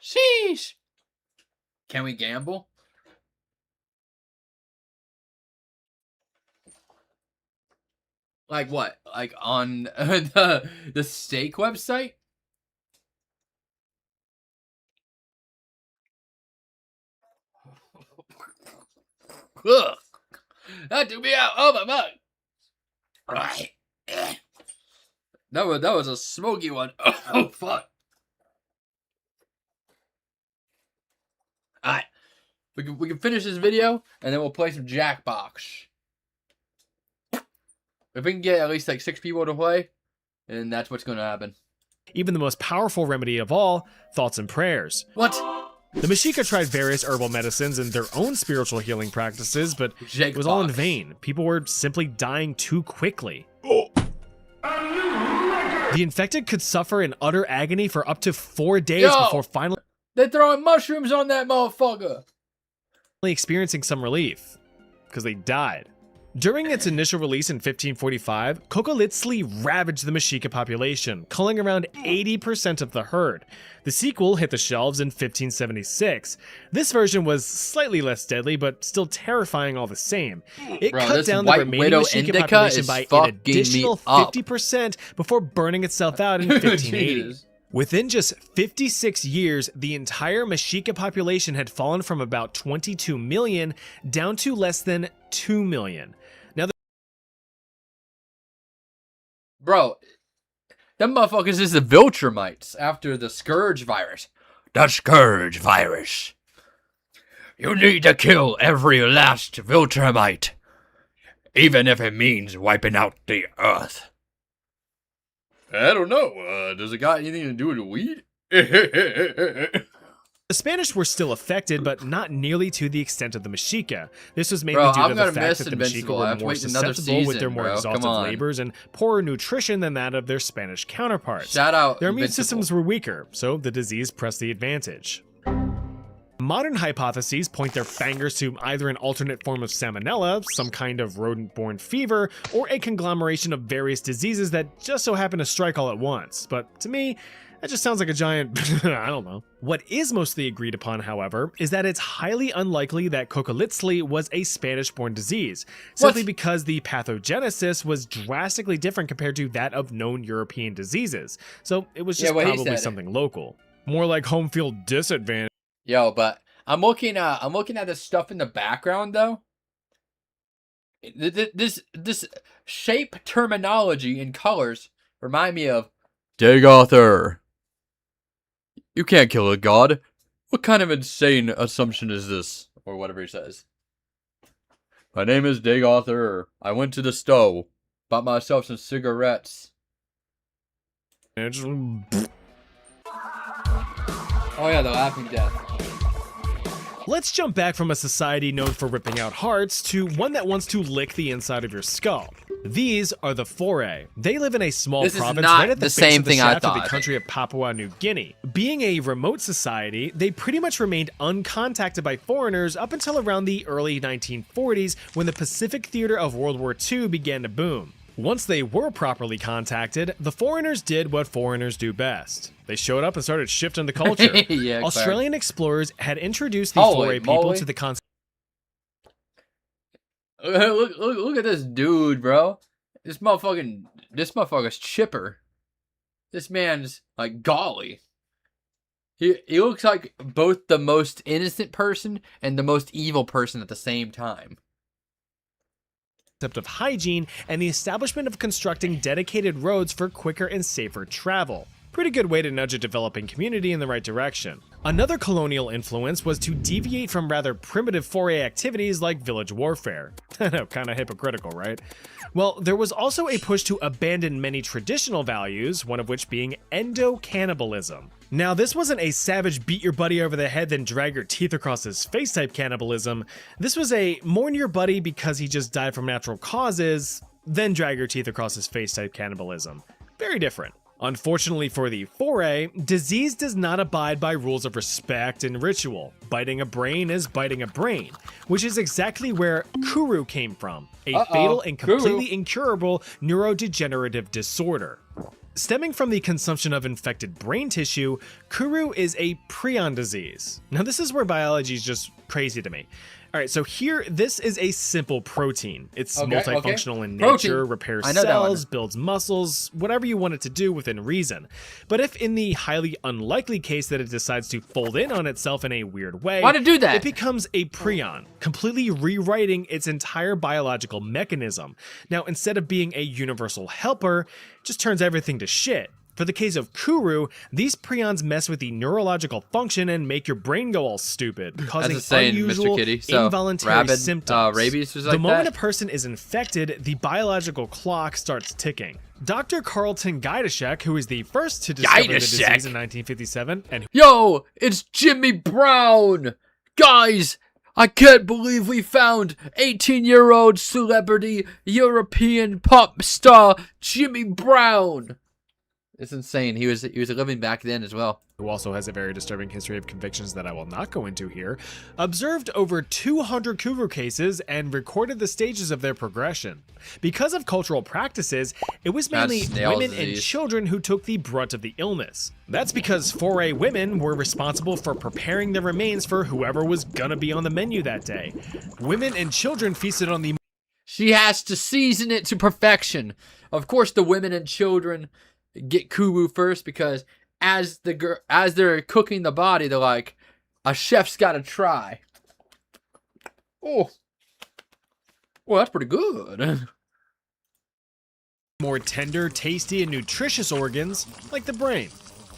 Sheesh. Can we gamble? Like what? Like on the stake website? Ugh. That took me out. Oh my god. Right. That was a smoky one. Oh fuck. Alright. We can finish this video and then we'll play some Jackbox. If we can get at least like 6 people to play, then that's what's gonna happen. even the most powerful remedy of all, thoughts and prayers. What? The Mexica tried various herbal medicines and their own spiritual healing practices, but it was all in vain. People were simply dying too quickly. The infected could suffer in utter agony for up to 4 days before finally... They're throwing mushrooms on that motherfucker! ...experiencing some relief, because they died. During its initial release in 1545, Cocolitzli ravaged the Mexica population, culling around 80% of the herd. The sequel hit the shelves in 1576. This version was slightly less deadly, but still terrifying all the same. It cut down the remaining Mexica population by an additional 50% before burning itself out in 1580. Within just 56 years, the entire Mexica population had fallen from about 22 million down to less than 2 million. Now, bro, them motherfuckers is the Viltrumites after the Scourge virus. The Scourge virus. You need to kill every last Viltrumite, even if it means wiping out the Earth. I don't know. Does it got anything to do with weed? The Spanish were still affected, but not nearly to the extent of the Mexica. This was mainly Bro, due I'm to the gonna fact miss that the Invincible. Mexica I were have to more wait another susceptible with their season, more bro. Come exhaustive on. labors and poorer nutrition than that of their Spanish counterparts. Shout out Their immune Invincible. systems were weaker, so the disease pressed the advantage. Modern hypotheses point their fingers to either an alternate form of salmonella, some kind of rodent-borne fever, or a conglomeration of various diseases that just so happen to strike all at once. But to me, that just sounds like a giant, I don't know. What is mostly agreed upon, however, is that it's highly unlikely that Kokolitzli was a Spanish-borne disease, simply because the pathogenesis was drastically different compared to that of known European diseases. So it was just probably something local. More like home field disadvantage. Yo, but I'm looking at this stuff in the background though. This shape terminology and colors remind me of Dagothar. You can't kill a god. What kind of insane assumption is this? Or whatever he says. My name is Dagothar. I went to the stove, bought myself some cigarettes. Oh yeah, the laughing death. Let's jump back from a society known for ripping out hearts to one that wants to lick the inside of your skull. These are the Foray. They live in a small province right at the base of the shaft of the country of Papua New Guinea. Being a remote society, they pretty much remained uncontacted by foreigners up until around the early 1940s when the Pacific theater of World War II began to boom. Once they were properly contacted, the foreigners did what foreigners do best. They showed up and started shifting the culture. Yeah, Australian explorers had introduced the Foray people to the concept. Look at this dude, bro. This motherfucker's chipper. This man's like golly. He looks like both the most innocent person and the most evil person at the same time. Of hygiene and the establishment of constructing dedicated roads for quicker and safer travel. Pretty good way to nudge a developing community in the right direction. Another colonial influence was to deviate from rather primitive foray activities like village warfare. I know, kinda hypocritical, right? Well, there was also a push to abandon many traditional values, one of which being endo-cannibalism. Now, this wasn't a savage beat your buddy over the head then drag your teeth across his face type cannibalism. This was a mourn your buddy because he just died from natural causes, then drag your teeth across his face type cannibalism. Very different. Unfortunately for the Foray, disease does not abide by rules of respect and ritual. Biting a brain is biting a brain, which is exactly where Kuru came from, a fatal and completely incurable neurodegenerative disorder. Stemming from the consumption of infected brain tissue, Kuru is a prion disease. Now this is where biology is just crazy to me. Alright, so here, this is a simple protein. It's multifunctional in nature, repairs cells, builds muscles, whatever you want it to do within reason. But if in the highly unlikely case that it decides to fold in on itself in a weird way, it becomes a prion, completely rewriting its entire biological mechanism. Now, instead of being a universal helper, it just turns everything to shit. For the case of Kuru, these prions mess with the neurological function and make your brain go all stupid, causing unusual, involuntary symptoms. Rabies was like the moment a person is infected, the biological clock starts ticking. Dr. Carlton Gajdusek, who is the first to discover the disease in 1957, and Yo, it's Jimmy Brown! Guys, I can't believe we found 18-year-old celebrity European pop star Jimmy Brown! It's insane. He was living back then as well. Who also has a very disturbing history of convictions that I will not go into here, observed over 200 Kuru cases and recorded the stages of their progression. Because of cultural practices, it was mainly women and children who took the brunt of the illness. That's because Foray women were responsible for preparing the remains for whoever was gonna be on the menu that day. Women and children feasted on the... She has to season it to perfection. Of course, the women and children get Kuru first because as they're cooking the body, they're like, a chef's got to try. Oh, well, that's pretty good. More tender, tasty, and nutritious organs, like the brain.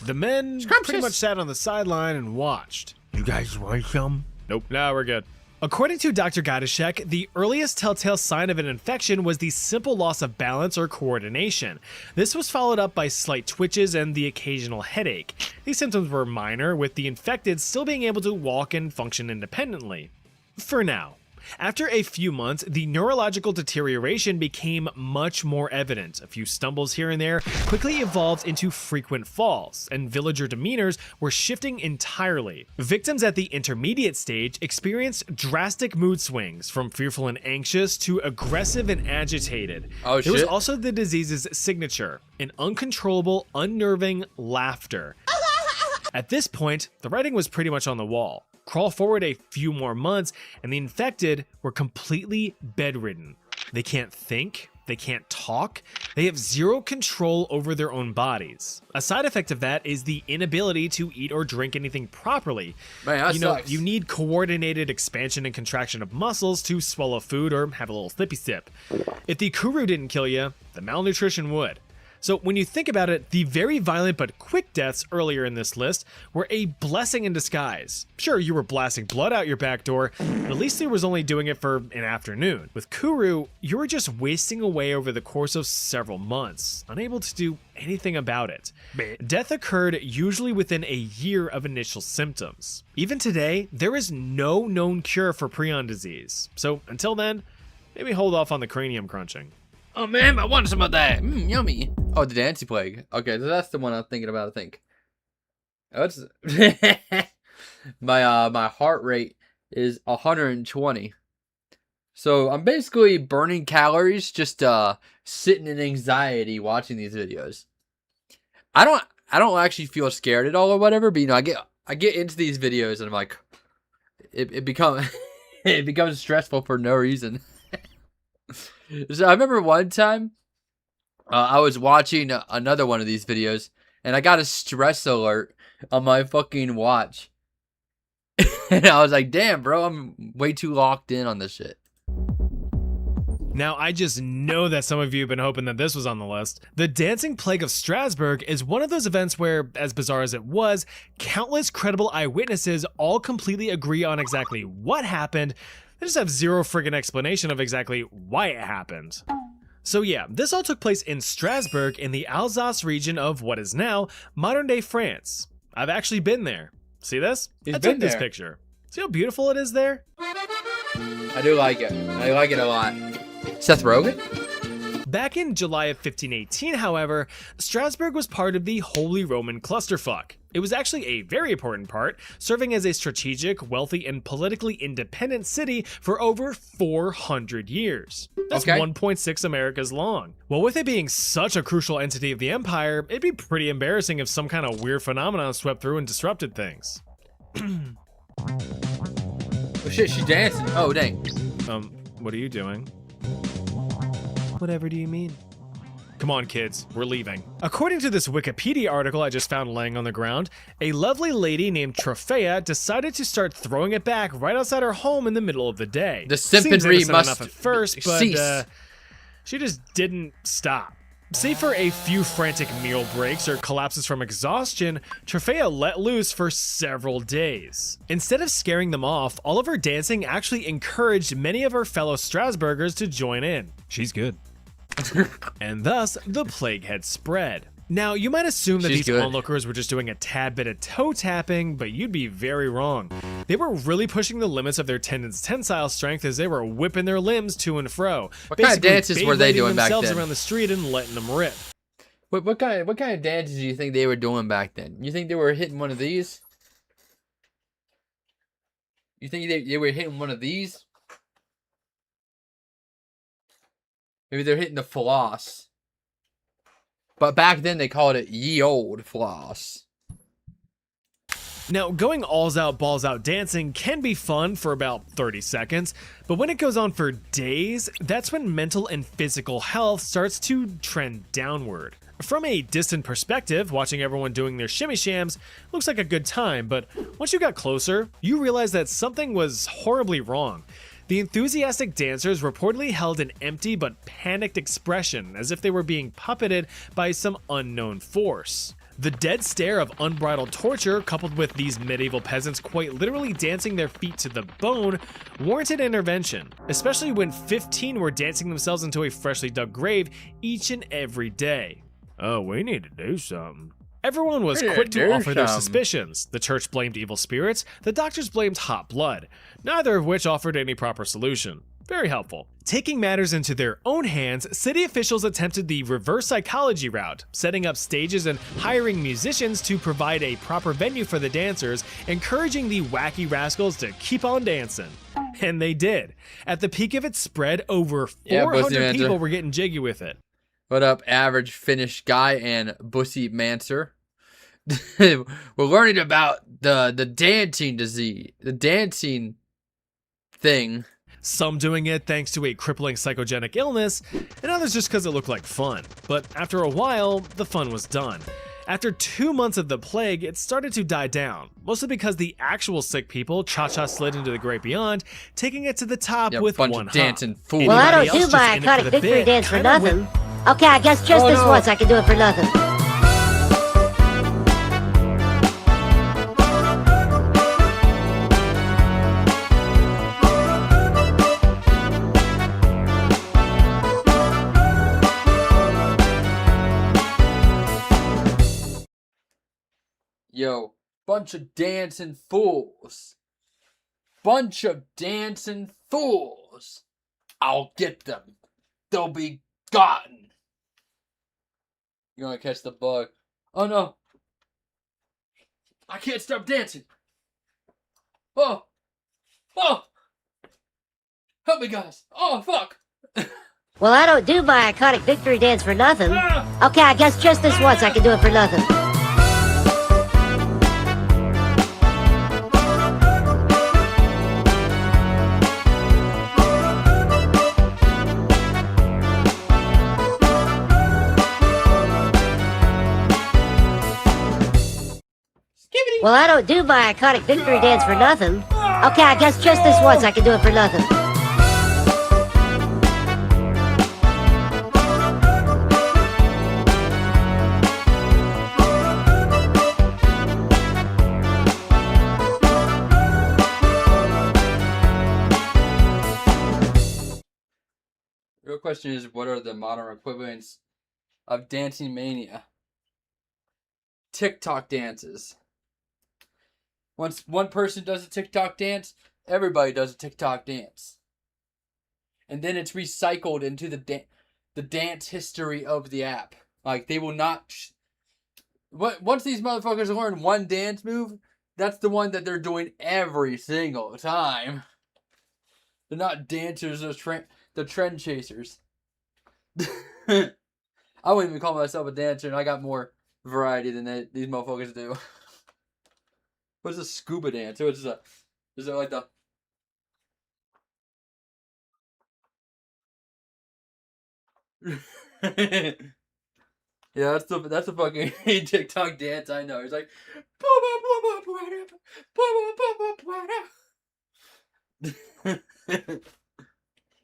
The men pretty much sat on the sideline and watched. You guys want some? Nope, nah, we're good. According to Dr. Gadashek, the earliest telltale sign of an infection was the simple loss of balance or coordination. This was followed up by slight twitches and the occasional headache. These symptoms were minor, with the infected still being able to walk and function independently. For now. After a few months, the neurological deterioration became much more evident. A few stumbles here and there quickly evolved into frequent falls, and villager demeanors were shifting entirely. Victims at the intermediate stage experienced drastic mood swings, from fearful and anxious to aggressive and agitated. Oh, there was shit. also the disease's signature, an uncontrollable, unnerving laughter. At this point, the writing was pretty much on the wall. Crawl forward a few more months, and the infected were completely bedridden. They can't think, they can't talk, they have zero control over their own bodies. A side effect of that is the inability to eat or drink anything properly. Man, that sucks. You need coordinated expansion and contraction of muscles to swallow food or have a little sippy sip. If the kuru didn't kill you, the malnutrition would. So when you think about it, the very violent but quick deaths earlier in this list were a blessing in disguise. Sure, you were blasting blood out your back door, but at least they was only doing it for an afternoon. With Kuru, you were just wasting away over the course of several months, unable to do anything about it. Death occurred usually within a year of initial symptoms. Even today, there is no known cure for prion disease. So until then, maybe hold off on the cranium crunching. Oh man, I want some of that. Yummy. Oh, the Dancy Plague. Okay, so that's the one I'm thinking about, I think. That's my heart rate is 120. So I'm basically burning calories just sitting in anxiety watching these videos. I don't actually feel scared at all or whatever, but you know, I get into these videos and I'm like, it becomes it becomes stressful for no reason. So I remember one time I was watching another one of these videos and I got a stress alert on my fucking watch. And I was like, damn, bro, I'm way too locked in on this shit. Now, I just know that some of you have been hoping that this was on the list. The Dancing Plague of Strasbourg is one of those events where, as bizarre as it was, countless credible eyewitnesses all completely agree on exactly what happened. They just have zero friggin' explanation of exactly why it happened. So yeah, this all took place in Strasbourg in the Alsace region of what is now modern-day France. I've actually been there. See this? I took this picture. See how beautiful it is there? I do like it. I like it a lot. Seth Rogen? Back in July of 1518, however, Strasbourg was part of the Holy Roman clusterfuck. It was actually a very important part, serving as a strategic, wealthy, and politically independent city for over 400 years. That's 1.6 Americas long. Well, with it being such a crucial entity of the empire, it'd be pretty embarrassing if some kind of weird phenomenon swept through and disrupted things. Oh shit, she's dancing. Oh, dang. What are you doing? Whatever do you mean? Come on, kids, we're leaving. According to this Wikipedia article I just found laying on the ground, a lovely lady named Tropea decided to start throwing it back right outside her home in the middle of the day. The simpinry must enough at first, but she just didn't stop. Save for a few frantic meal breaks or collapses from exhaustion, Tropea let loose for several days. Instead of scaring them off, all of her dancing actually encouraged many of her fellow Strasburgers to join in. She's good. And thus, the plague had spread. Now, you might assume that these onlookers were just doing a tad bit of toe tapping, but you'd be very wrong. They were really pushing the limits of their tensile strength as they were whipping their limbs to and fro. What kind of dances were they doing back then? Themselves around the street and letting them rip. What kind of dances do you think they were doing back then? You think they were hitting one of these? You think they were hitting one of these? Maybe they're hitting the floss. But back then they called it ye old floss. Now, going alls out, balls out dancing can be fun for about 30 seconds, but when it goes on for days, that's when mental and physical health starts to trend downward. From a distant perspective, watching everyone doing their shimmy shams looks like a good time, but once you got closer, you realize that something was horribly wrong. The enthusiastic dancers reportedly held an empty but panicked expression, as if they were being puppeted by some unknown force. The dead stare of unbridled torture, coupled with these medieval peasants quite literally dancing their feet to the bone, warranted intervention, especially when 15 were dancing themselves into a freshly dug grave each and every day. Oh, we need to do something. Everyone was quick to offer their suspicions. The church blamed evil spirits, the doctors blamed hot blood, neither of which offered any proper solution. Very helpful. Taking matters into their own hands, city officials attempted the reverse psychology route, setting up stages and hiring musicians to provide a proper venue for the dancers, encouraging the wacky rascals to keep on dancing. And they did. At the peak of its spread, over 400 people were getting jiggy with it. What up, average Finnish guy and Bussy Manser? We're learning about the dancing disease, the dancing thing. Some doing it thanks to a crippling psychogenic illness, and others just because it looked like fun. But after a while, the fun was done. After 2 months of the plague, it started to die down, mostly because the actual sick people cha-cha slid into the great beyond, taking it to the top with bunch one of dancing hop. fools. Well, I Anybody don't do else my just in it for iconic the victory bit, dance for kinda nothing. Okay, I guess just this once I can do it for nothing. Yo, bunch of dancing fools. Bunch of dancing fools. I'll get them. They'll be gotten. You're gonna catch the bug. Oh no. I can't stop dancing. Oh. Oh. Help me, guys. Oh, fuck. Well, I don't do my iconic victory dance for nothing. Okay, I guess just this once I can do it for nothing. Well, I don't do my iconic victory dance for nothing. Okay, I guess just this once I can do it for nothing. Real question is, what are the modern equivalents of dancing mania? TikTok dances. Once one person does a TikTok dance, everybody does a TikTok dance. And then it's recycled into the dance history of the app. Like, they will not... Once these motherfuckers learn one dance move, that's the one that they're doing every single time. They're not dancers, they're trend chasers. I wouldn't even call myself a dancer, and I got more variety than these motherfuckers do. What's a scuba dance? Is it like the... Yeah, that's the fucking TikTok dance I know. It's like...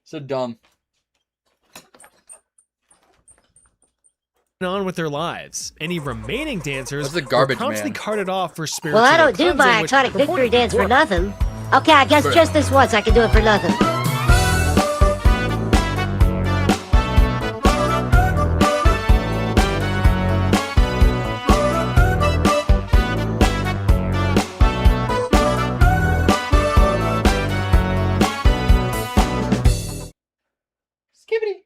So dumb. On with their lives. Any remaining dancers the garbage were promptly man? carted off for spiritual Well, I don't do my cleansing, iconic which victory dance for worked. nothing. Okay, I guess just this once I can do it for nothing. Skibbity.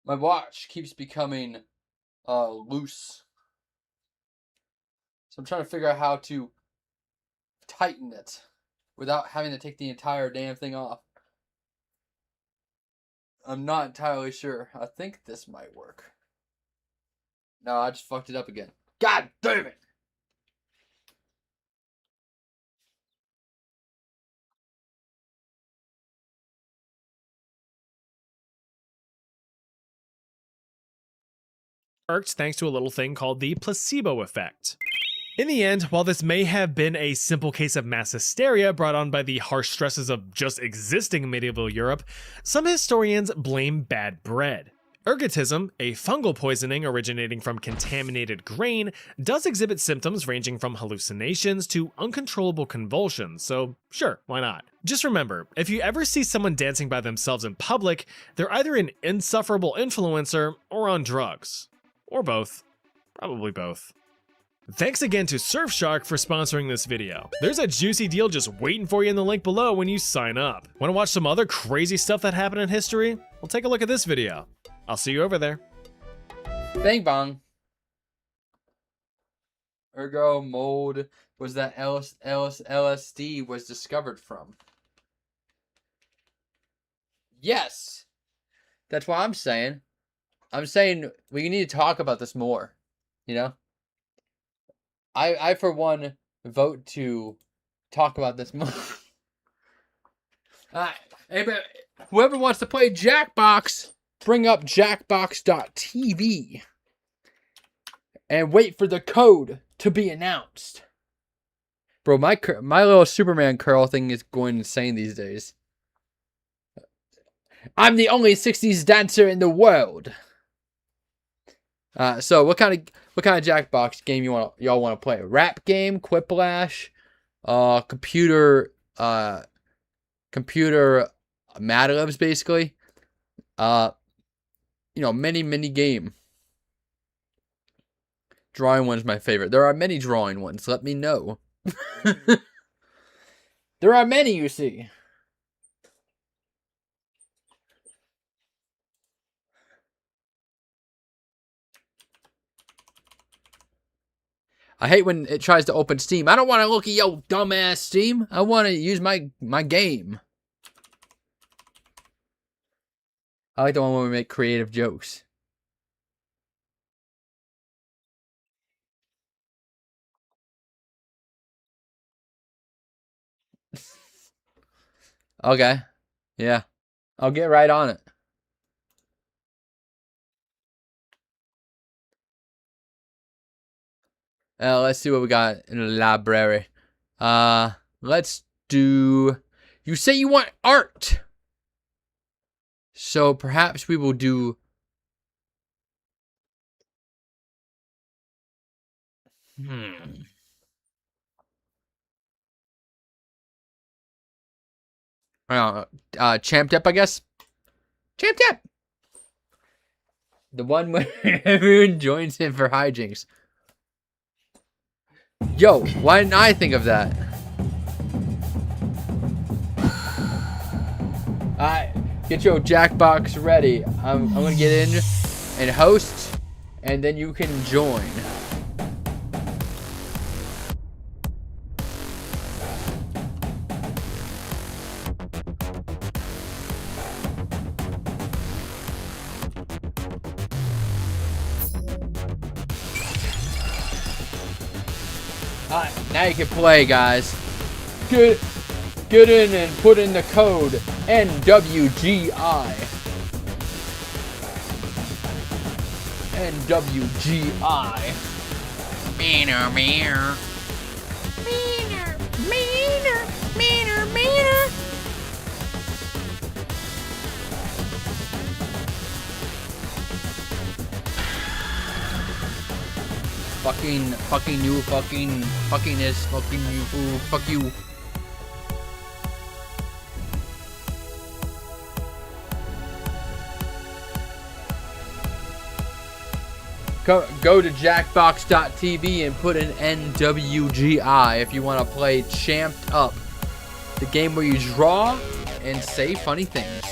My watch keeps becoming loose. So I'm trying to figure out how to tighten it without having to take the entire damn thing off. I'm not entirely sure. I think this might work. No, I just fucked it up again. God damn it! Worked thanks to a little thing called the placebo effect. In the end, while this may have been a simple case of mass hysteria brought on by the harsh stresses of just existing in medieval Europe, some historians blame bad bread. Ergotism, a fungal poisoning originating from contaminated grain, does exhibit symptoms ranging from hallucinations to uncontrollable convulsions, so sure, why not? Just remember, if you ever see someone dancing by themselves in public, they're either an insufferable influencer or on drugs. Or both. Probably both. Thanks again to Surfshark for sponsoring this video. There's a juicy deal just waiting for you in the link below when you sign up. Want to watch some other crazy stuff that happened in history? Well, take a look at this video. I'll see you over there. Bang bong. Ergo mold was that LSD was discovered from. Yes. That's what I'm saying. I'm saying we need to talk about this more. You know? I for one, vote to talk about this more. Hey, but whoever wants to play Jackbox, bring up jackbox.tv and wait for the code to be announced. Bro, my little Superman curl thing is going insane these days. I'm the only 60s dancer in the world. So what kind of Jackbox game y'all want to play? A rap game, Quiplash, computer Mad Libs basically. Mini game. Drawing one's my favorite. There are many drawing ones. Let me know. There are many, you see. I hate when it tries to open Steam. I don't want to look at your dumbass Steam. I want to use my game. I like the one where we make creative jokes. Okay. Yeah. I'll get right on it. Let's see what we got in the library. Let's do... You say you want art. So perhaps we will do... Champ Dip, I guess. Champ Dip. The one where everyone joins in for hijinks. Yo, why didn't I think of that? Alright, get your Jackbox ready. I'm gonna get in and host, and then you can join. Alright, now you can play, guys. Get in and put in the code NWGI. NWGI. Meaner, meaner. Meaner, meaner, meaner, meaner. Fucking you, fucking this, fucking you, fuck you. Go to jackbox.tv and put in NWGI if you want to play Champed Up, the game where you draw and say funny things.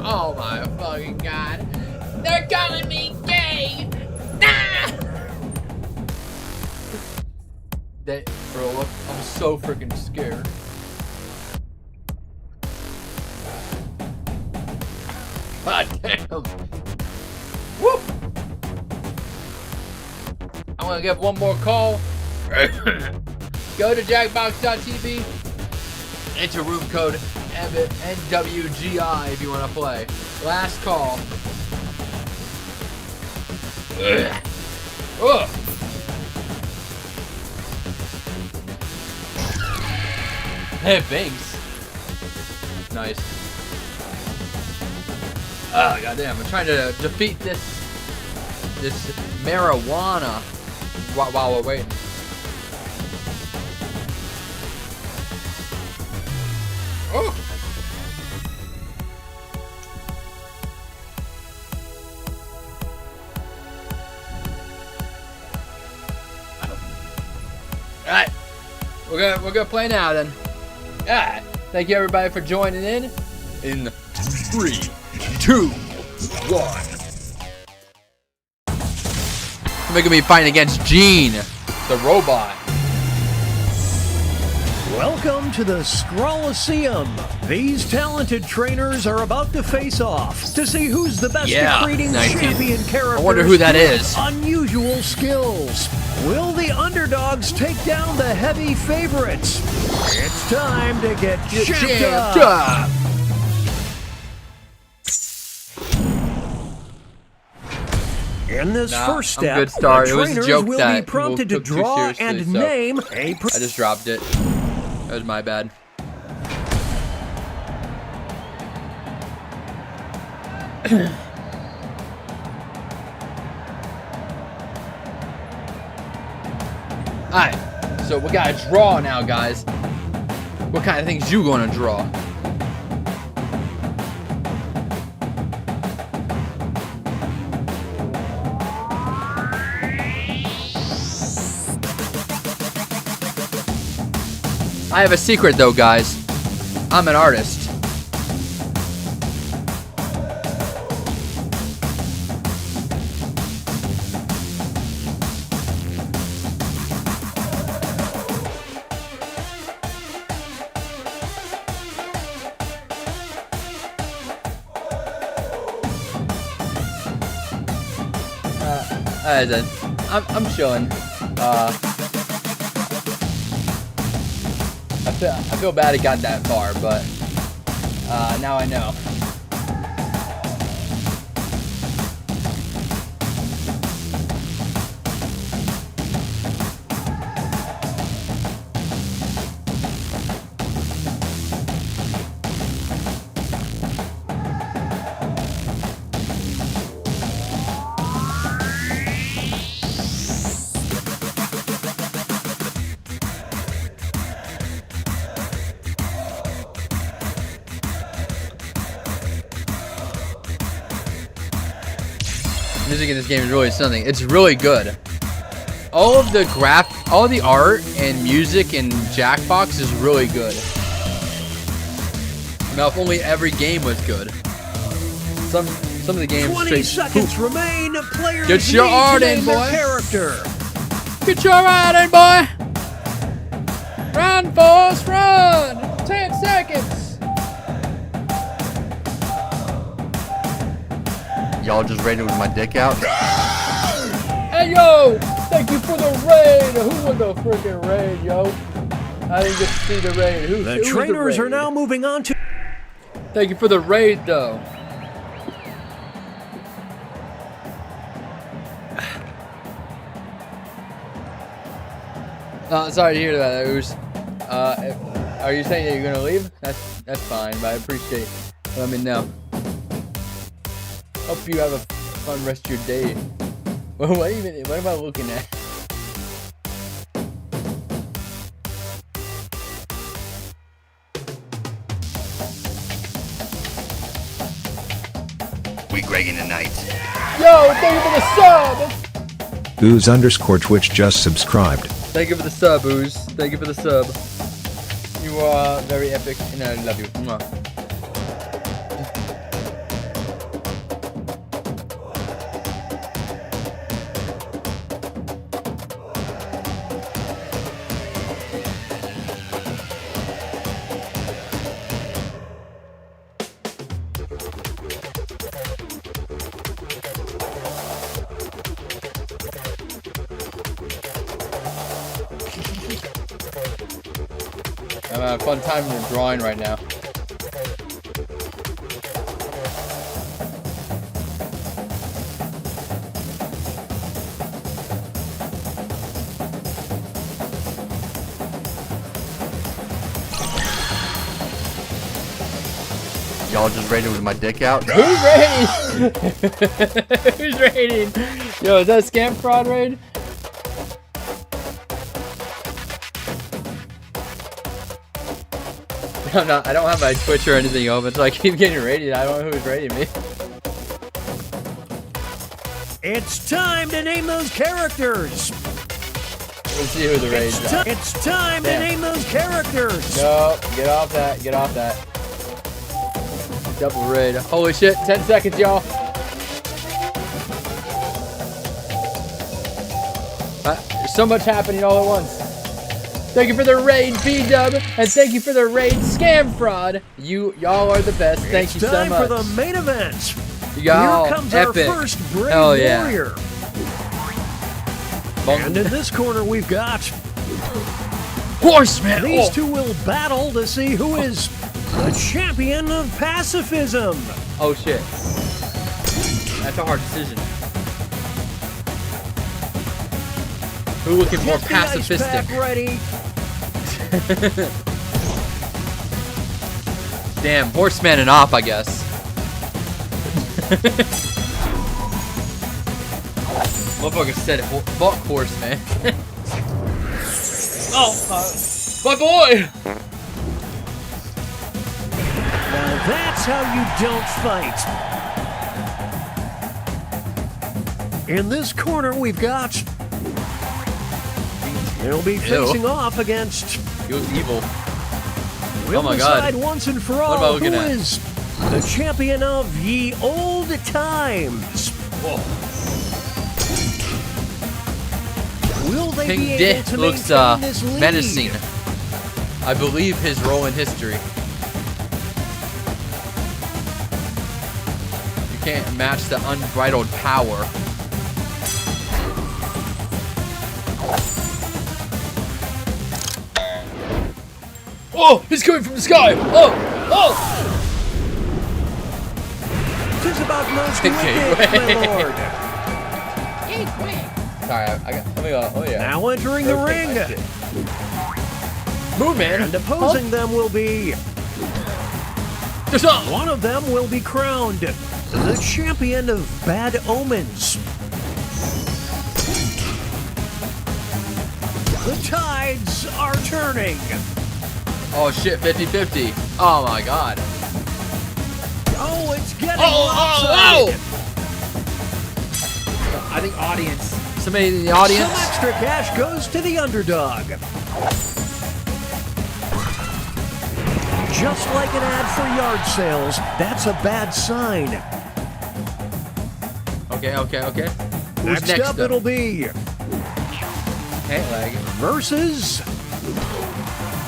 Oh my fucking god. They're calling me gay! way! Nah! Bro, look, I'm so freaking scared. God damn. Whoop! I'm gonna get one more call. Go to jackbox.tv. Enter room code NWGI if you want to play. Last call. Ugh. Hey, Binks. Nice. Oh, goddamn. I'm trying to defeat this marijuana while we're waiting. Oh! Alright. We're gonna play now then. Alright. Thank you everybody for joining in 3, 2, 1. We're gonna be fighting against Gene, the robot. Welcome to the Scrollaceum. These talented trainers are about to face off to see who's the best at creating champion characters. I wonder who that is. Unusual skills. Will the underdogs take down the heavy favorites? It's time to get jamped up. In this first step, good start. the It was a trainers joke will that be prompted to people took too draw seriously, and so name a. I just dropped it. That was my bad. Alright, so we got a draw now, guys. What kind of things you gonna draw? I have a secret though, guys. I'm an artist. I'm chilling. I feel bad it got that far, but now I know. Music in this game is really something. It's really good. All of the all the art and music in Jackbox is really good. Now, if only every game was good. Some of the games 20 seconds remain. Players get your art in, boy. Character. Get your art in, boy. Run, Forrest, run. 10 seconds. Y'all just raiding with my dick out? Hey, yo! Thank you for the raid! Who won the freaking raid, yo? I didn't get to see the raid. Who The trainers are now moving on to... Thank you for the raid, though. Sorry to hear that, Ooze. Are you saying that you're gonna leave? That's fine, but I appreciate it. Let me know. Hope you have a fun rest of your day. What am I looking at? We Gregging tonight. Yo, thank you for the sub! Ooze_Twitch just subscribed. Thank you for the sub, Ooze. Thank you for the sub. You are very epic, and I love you. Mwah. I'm having a fun time drawing right now. Y'all just raided with my dick out? Who's raiding? Who's raiding? Yo, is that a scam fraud raid? I don't have my Twitch or anything open, so I keep getting raided. I don't know who's raiding me. It's time to name those characters. Let's see who the raid's are. It's time to name those characters. No, get off that. Get off that. Double raid. Holy shit. 10 seconds, y'all. There's so much happening all at once. Thank you for the raid, B-Dub, and thank you for the raid, Scam Fraud. Y'all are the best. Thank you so much. It's time for the main event. Y'all, Here comes epic. our first Brave Hell yeah. Warrior. And in this corner, we've got Horseman. These two will battle to see who is the champion of pacifism. Oh shit. That's a hard decision. Who looking more pacifistic? Ready. Damn, Horseman and Op, I guess. Motherfucker said it. Fuck Horseman. Oh, my boy! Now that's how you don't fight. In this corner, we've got. They'll be facing off against. He was evil. We'll oh my god. decide once and for all who is the champion of ye old times. Whoa. Will they King be Dick able to looks maintain this lead? menacing. I believe his role in history. You can't match the unbridled power. Oh, he's coming from the sky! Oh! Oh! Tis about most wicked, my lord. Sorry, let me go. Oh yeah. Now entering the ring. Move, man. And opposing them will be. One of them will be crowned the champion of bad omens. The tides are turning. Oh shit, 50-50. Oh my god. Oh, it's getting lopsided. I think audience. Somebody in the audience. Some extra cash goes to the underdog. Just like an ad for yard sales, that's a bad sign. Okay. Who's Next up, though? it'll be Pant leg versus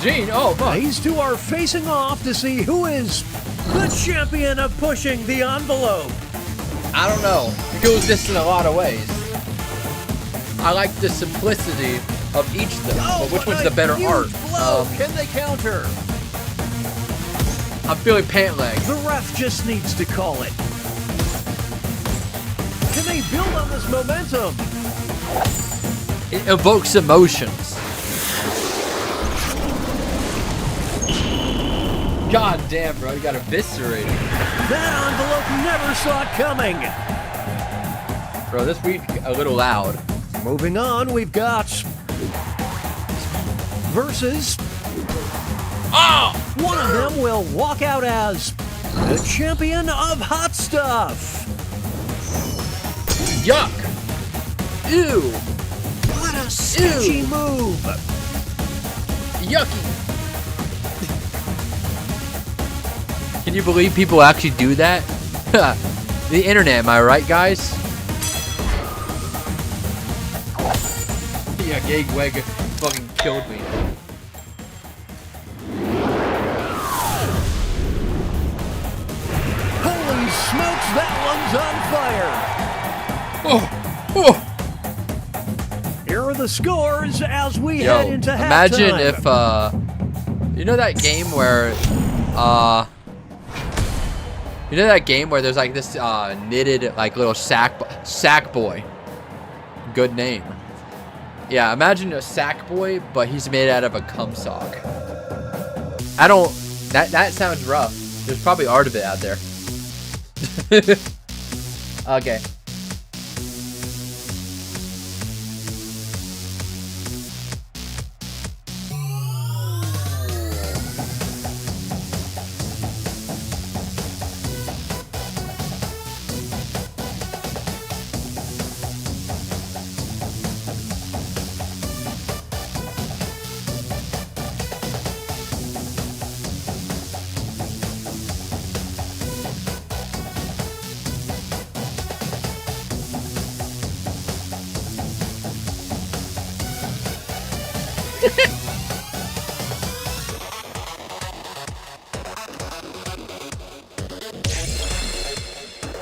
Gene. Oh, fuck. These two are facing off to see who is the champion of pushing the envelope. I don't know. It goes this in a lot of ways. I like the simplicity of each of them, but which one's the better art? Can they counter? I'm feeling pant leg. The ref just needs to call it. Can they build on this momentum? It evokes emotions. God damn, bro, you got eviscerated. That envelope never saw it coming. Bro, this weed a little loud. Moving on, we've got versus. Oh! One of them will walk out as the champion of hot stuff. Yuck! Ew! What a sketchy move! Yucky! Can you believe people actually do that? The internet, am I right, guys? Yeah, Gay Weg fucking killed me. Holy smokes, that one's on fire! Oh! Here are the scores as we head into imagine halftime. if, You know that game where, there's like this knitted like little sack boy. Good name. Yeah, imagine a sack boy, but he's made out of a cum sock. That sounds rough. There's probably art of it out there. Okay.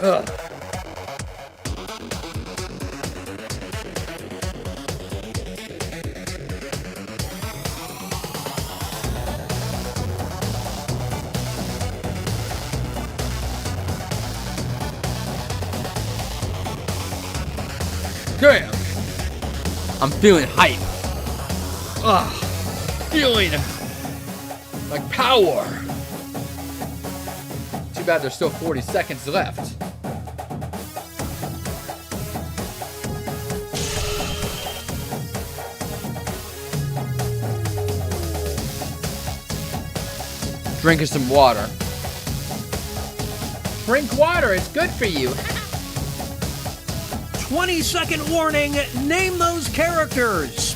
Ugh. Damn. I'm feeling hype. Ugh. Feeling like power. Too bad there's still 40 seconds left. Drinking some water. Drink water, it's good for you. 20-second warning, name those characters.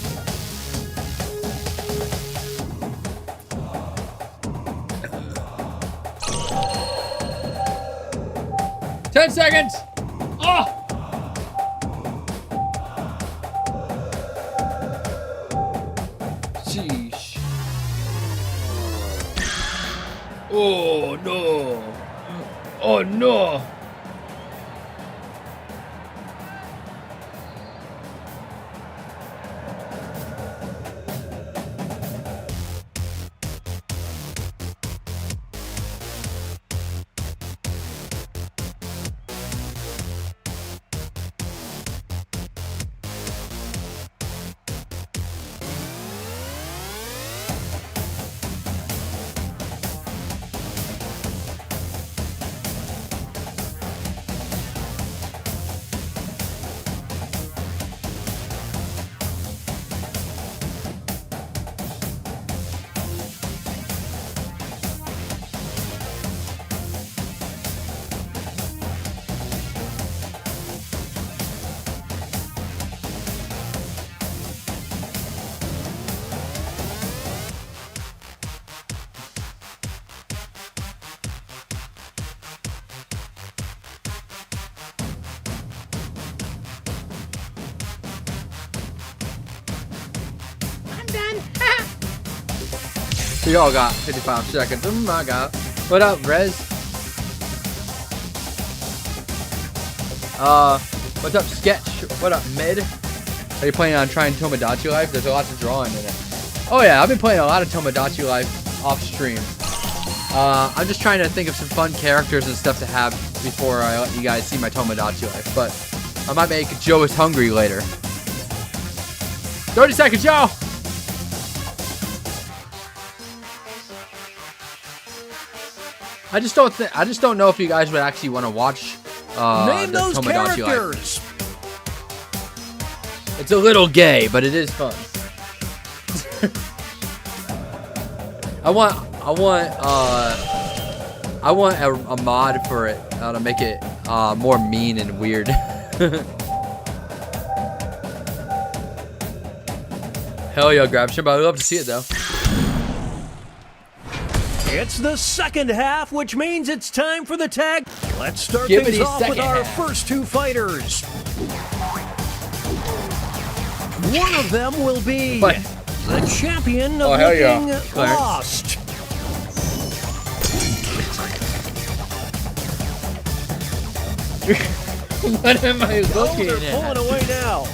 Ten seconds. Oh. Sheesh. Oh no. Oh no. We all got 55 seconds. Oh my god. What up, Rez? What's up, Sketch? What up, Mid? Are you planning on trying Tomodachi Life? There's a lot to draw in it. Oh yeah, I've been playing a lot of Tomodachi Life off stream. I'm just trying to think of some fun characters and stuff to have before I let you guys see my Tomodachi Life. But I might make Joe is hungry later. 30 seconds, Joe! I just don't know if you guys would actually want to watch Name the those Tomodachi characters. Life. It's a little gay, but it is fun. I want a mod for it to make it more mean and weird. Hell yeah, grab shit, but I'd love to see it though. It's the second half, which means it's time for the tag. Let's start Give things me off with second our half. first two fighters. One of them will be What? the champion of Oh, hell yeah. looking Clarence. lost. What am I Oh, looking they're at? pulling away now.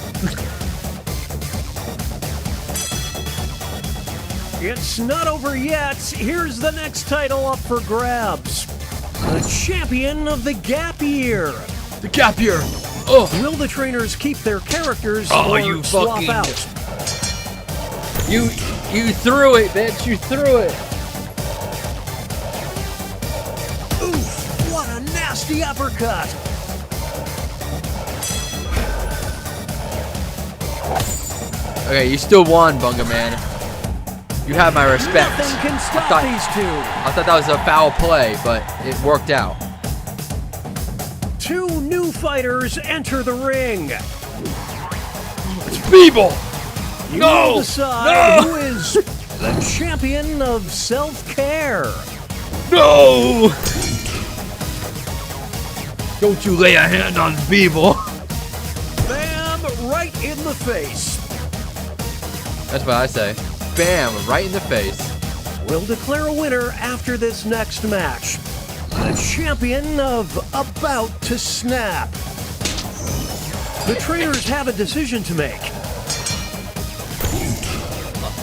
It's not over yet. Here's the next title up for grabs. The champion of the gap year. The gap year. Oh. Will the trainers keep their characters Oh, or you swap fucking... out? You threw it, bitch. You threw it. Oof, what a nasty uppercut. Okay, you still won, Bunga Man. You have my respect. Nothing can stop these two. I thought that was a foul play, but it worked out. Two new fighters enter the ring. It's Feeble. You will decide who is the champion of self-care. No! Don't you lay a hand on Feeble. Bam, right in the face. That's what I say. Bam, right in the face. We'll declare a winner after this next match. The champion of About to Snap. The trainers have a decision to make.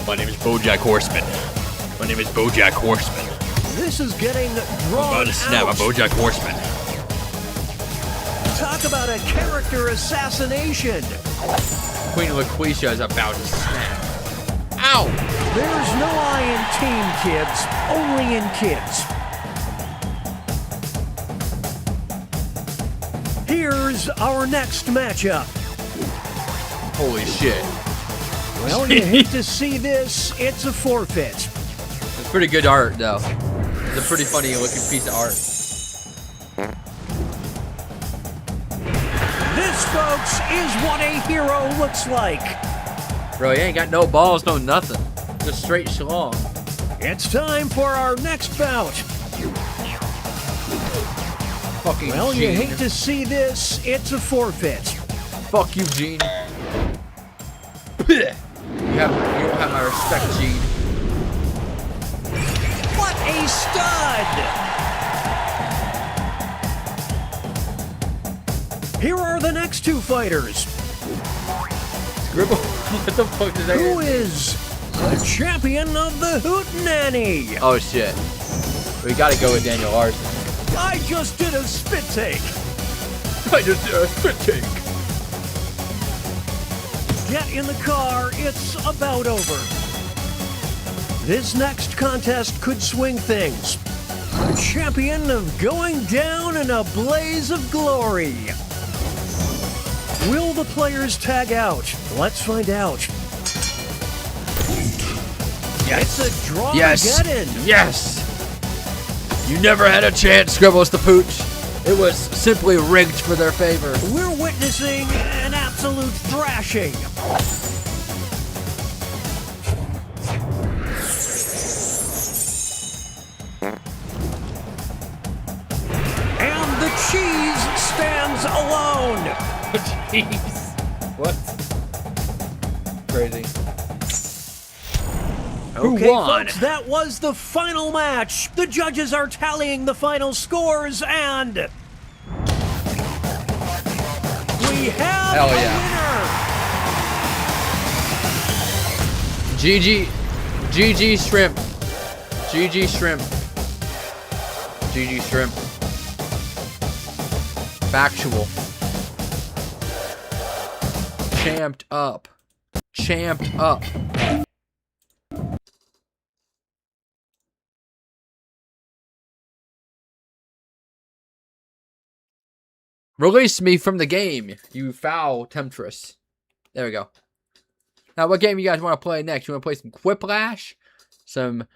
My name is BoJack Horseman. My name is BoJack Horseman. This is getting drawn About to snap, out. I'm BoJack Horseman. Talk about a character assassination. Queen LaQuisha is about to snap. Ow! There's no I in team, kids. Only in kids. Here's our next matchup. Holy shit. Well, you hate to see this. It's a forfeit. It's pretty good art, though. It's a pretty funny looking piece of art. This, folks, is what a hero looks like. Bro, he ain't got no balls, no nothing. Just straight schlong. It's time for our next bout. Fucking Well, Gene. you hate to see this. It's a forfeit. Fuck you, Gene. You don't have my respect, Gene. What a stud! Here are the next two fighters. Scribble? What the fuck is that? Who is the champion of the Hootenanny? Oh shit. We gotta go with Daniel Larson. I just did a spit take. I just did a spit take. Get in the car, it's about over. This next contest could swing things. The champion of going down in a blaze of glory. Will the players tag out? Let's find out. Yes. It's a draw Yes. to get in. Yes. You never had a chance, Scribbles the Pooch. It was simply rigged for their favor. We're witnessing an absolute thrashing. And the cheese stands alone. Jeez. What? Crazy. Okay, Who won? folks, that was the final match. The judges are tallying the final scores, and we have Hell a yeah. winner. GG Shrimp. GG Shrimp. GG Shrimp. Factual. Champed up. Champed up. Release me from the game, you foul temptress. There we go. Now, what game you guys want to play next? You want to play some Quiplash? Some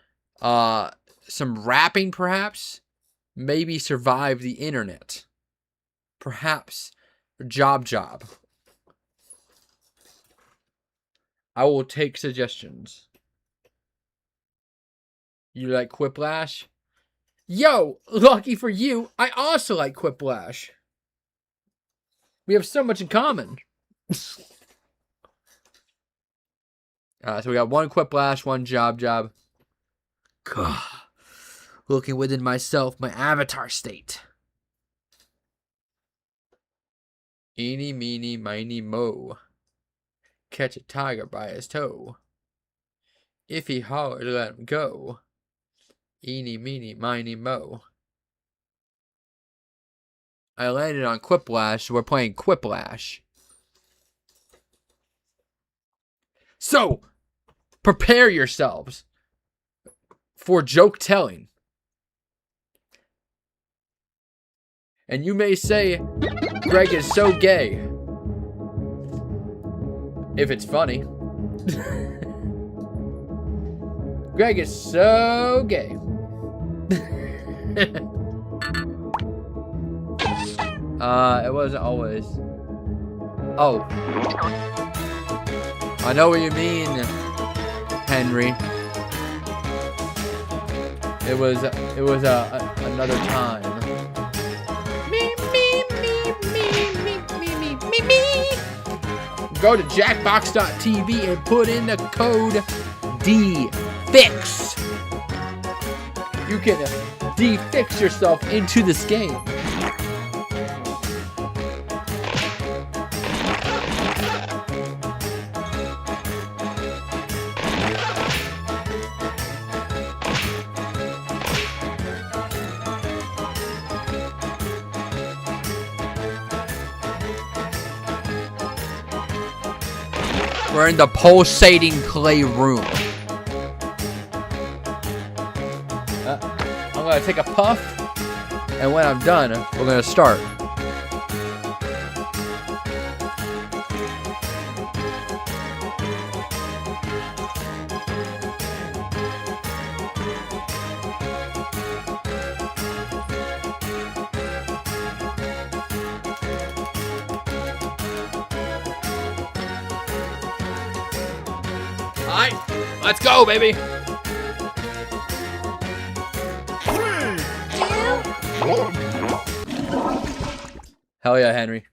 rapping, perhaps? Maybe Survive the Internet. Perhaps Job. I will take suggestions. You like Quiplash? Yo, lucky for you, I also like Quiplash. We have so much in common. So we got one Quiplash, one Job. God. Looking within myself, my avatar state. Eeny, meeny, miny, mo. Catch a tiger by his toe. If he hollered, let him go. Eeny, meeny, miny, mo. I landed on Quiplash, so we're playing Quiplash. So, prepare yourselves for joke telling. And you may say, Greg is so gay. If it's funny. Greg is so gay. It wasn't always. Oh. I know what you mean, Henry. It was another time. Go to jackbox.tv and put in the code DFIX. You can defix yourself into this game. We're in the pulsating clay room. I'm gonna take a puff, and when I'm done, we're gonna start. Alright, let's go, baby. Hell yeah, Henry.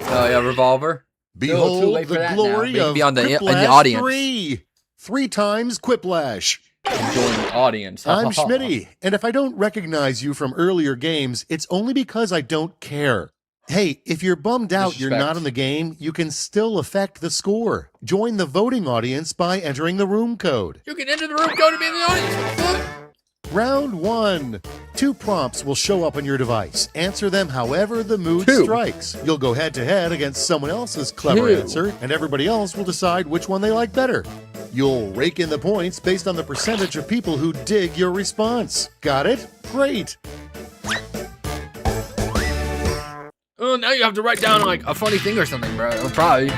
Hell yeah, Revolver. Behold too late the for that glory now. of Be on the, in the Quiplash audience. 3. 3 times Quiplash. Join the audience. I'm Schmitty, and if I don't recognize you from earlier games, it's only because I don't care. Hey, if you're bummed out you're not in the game, you can still affect the score. Join the voting audience by entering the room code. You can enter the room code to be in the audience. Round 1. 2 prompts will show up on your device. Answer them however the mood strikes. You'll go head-to-head against someone else's clever answer, and everybody else will decide which one they like better. You'll rake in the points based on the percentage of people who dig your response. Got it? Great! Oh, now you have to write down like a funny thing or something, bro. Probably.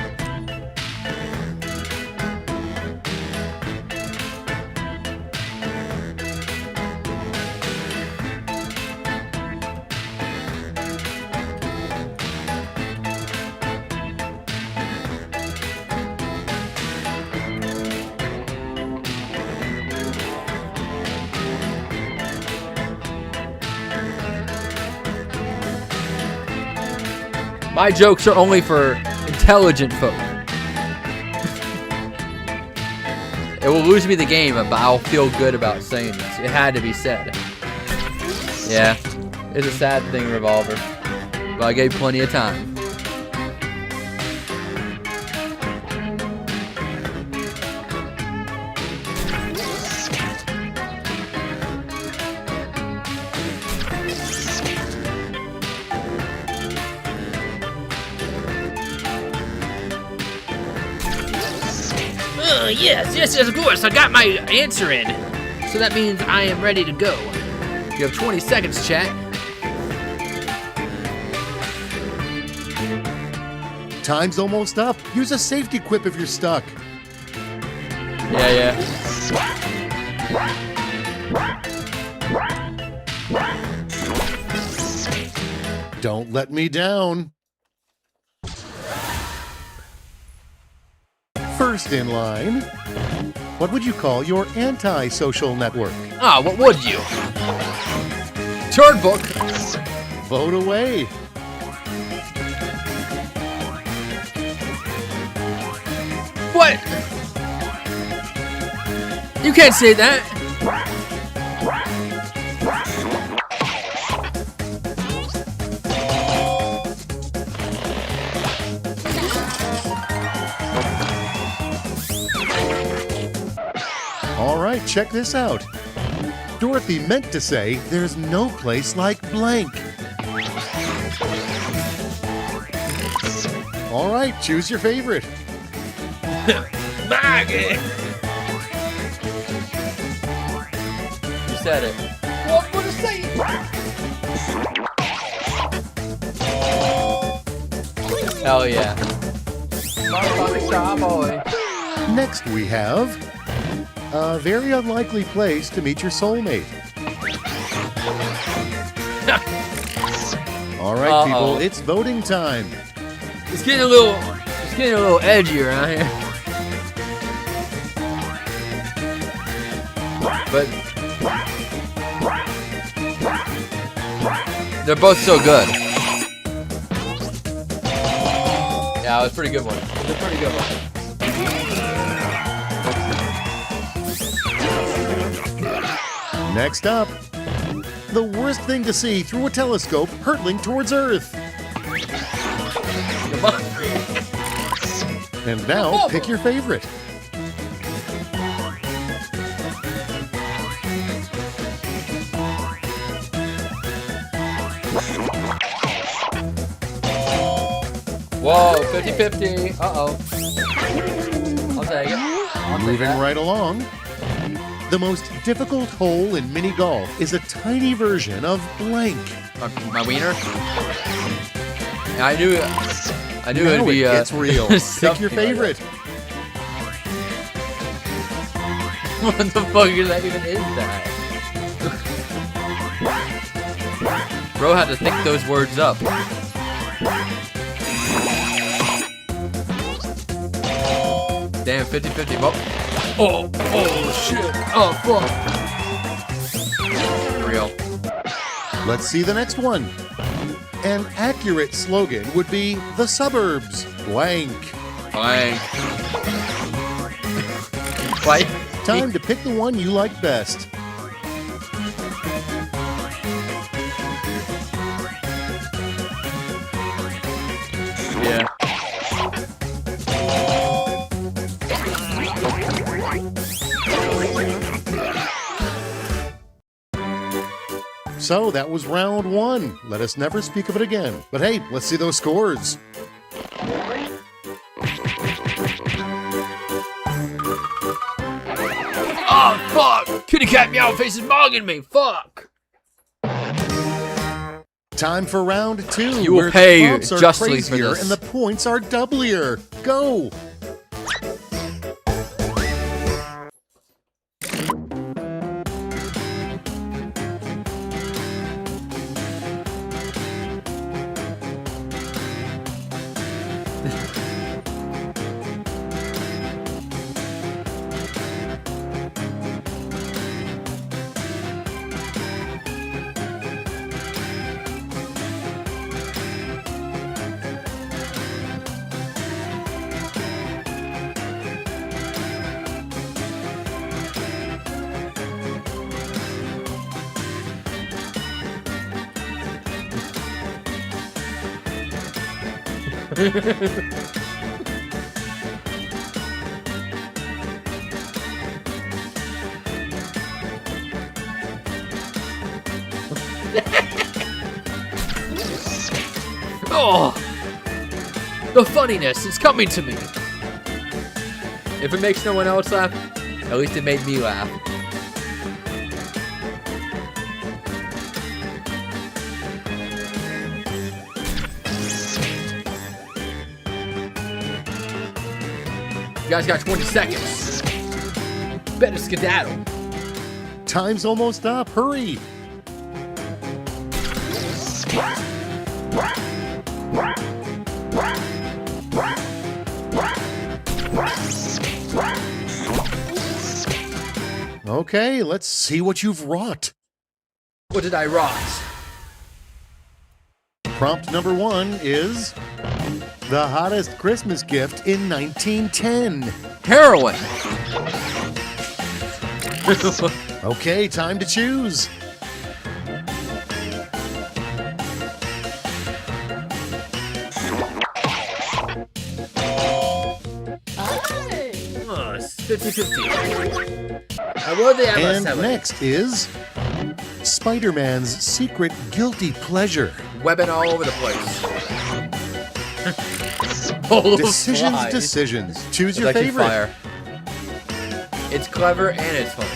My jokes are only for intelligent folk. It will lose me the game, but I'll feel good about saying this. It had to be said. Yeah, it's a sad thing, Revolver. But I gave plenty of time. Yes, of course. I got my answer in. So that means I am ready to go. You have 20 seconds, chat. Time's almost up. Use a safety quip if you're stuck. Yeah. Don't let me down. First in line, what would you call your anti-social network? Ah, what would you? Turd book. Vote away. What? You can't say that. right, check this out. Dorothy meant to say, there's no place like blank. All right, choose your favorite. Maggie! You said it. What would it say? Hell yeah. Boy. Next we have a very unlikely place to meet your soulmate. All right, people, it's voting time. It's getting a little edgy around here. But they're both so good. Yeah, it was a pretty good one. It was a pretty good one. Next up, the worst thing to see through a telescope hurtling towards Earth. And now, pick your favorite. Whoa, 50-50. Uh-oh. I'll take it. Moving right along. The most difficult hole in mini golf is a tiny version of blank. My wiener? I knew it'd be it's real. Pick your favorite. What the fuck is that even is that? Bro had to think those words up. Damn, 50-50. Oh, shit. Oh, fuck. Real. Let's see the next one. An accurate slogan would be the suburbs blank. Blank. Why? Time to pick the one you like best. Yeah. So that was round one. Let us never speak of it again. But hey, let's see those scores. Oh, fuck! Kitty cat meow face is bogging me. Fuck! Time for round two. You will where pay the prompts are justly for crazier this. and the points are doublier. Go! Oh! The funniness is coming to me. If it makes no one else laugh, at least it made me laugh. You guys got 20 seconds. Better skedaddle. Time's almost up. Hurry! Okay, let's see what you've wrought. What did I rot? Prompt number one is the hottest Christmas gift in 1910. Heroin. Okay, time to choose. Oh, it's 50-50. would they ever And sell it? next is Spider-Man's secret guilty pleasure. Webbing all over the place. Decisions. Choose your It's actually favorite. fire. It's clever and it's funny.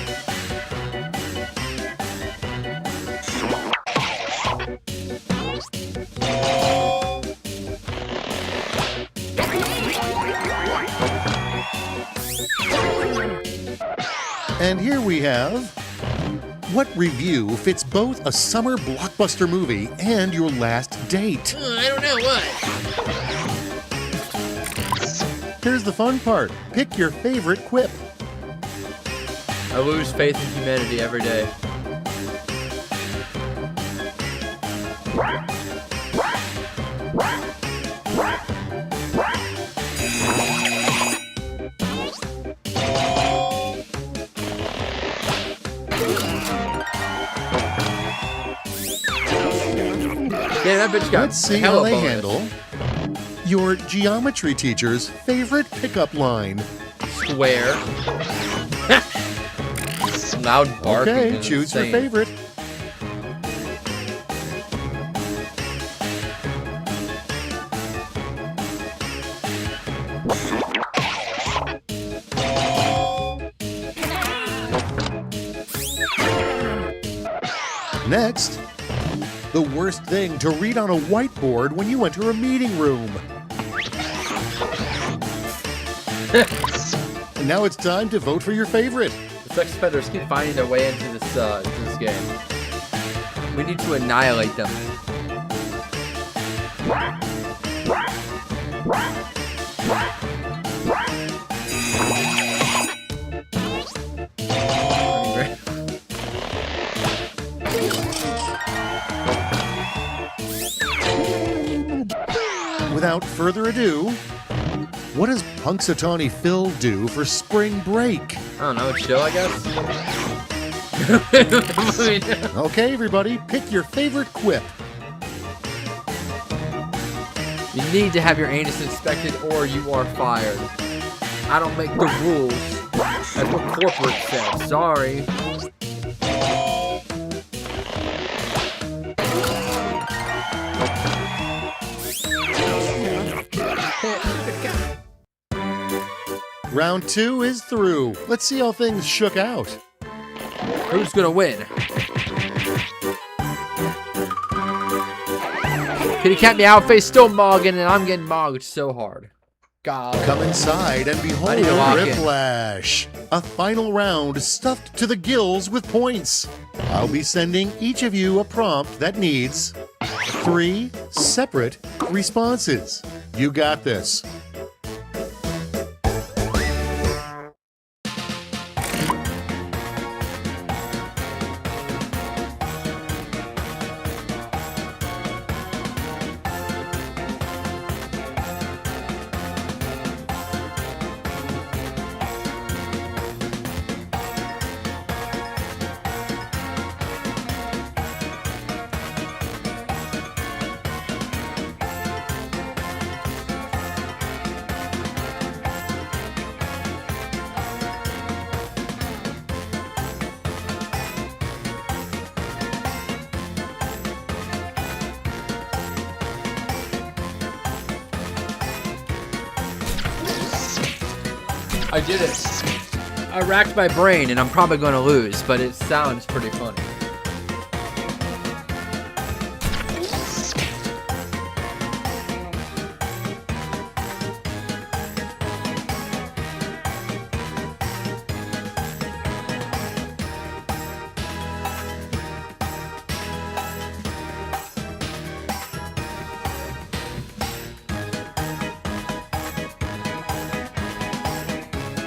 And here we have, what review fits both a summer blockbuster movie and your last date? I don't know what. Here's the fun part. Pick your favorite quip. I lose faith in humanity every day. Yeah, that bitch got Let's see hella how they bonus. handle your geometry teacher's favorite pickup line. Square. Loud barking. Okay, is choose your insane. favorite. Next, the worst thing to read on a whiteboard when you enter a meeting room. And now it's time to vote for your favorite. The sex offenders keep finding their way into this game. We need to annihilate them. Without further ado, what does Punxsutawney Phil do for spring break? I don't know, chill, I guess. Okay, everybody, pick your favorite quip. You need to have your anus inspected or you are fired. I don't make the rules. That's what corporate said. Sorry. Round 2 is through. Let's see how things shook out. Who's gonna win? Kitty Cat Meowface still mogging, and I'm getting mogged so hard. God. Come inside and behold I need to lock in. Whiplash. A final round stuffed to the gills with points. I'll be sending each of you a prompt that needs 3 separate responses. You got this. I did it. I racked my brain, and I'm probably going to lose, but it sounds pretty funny.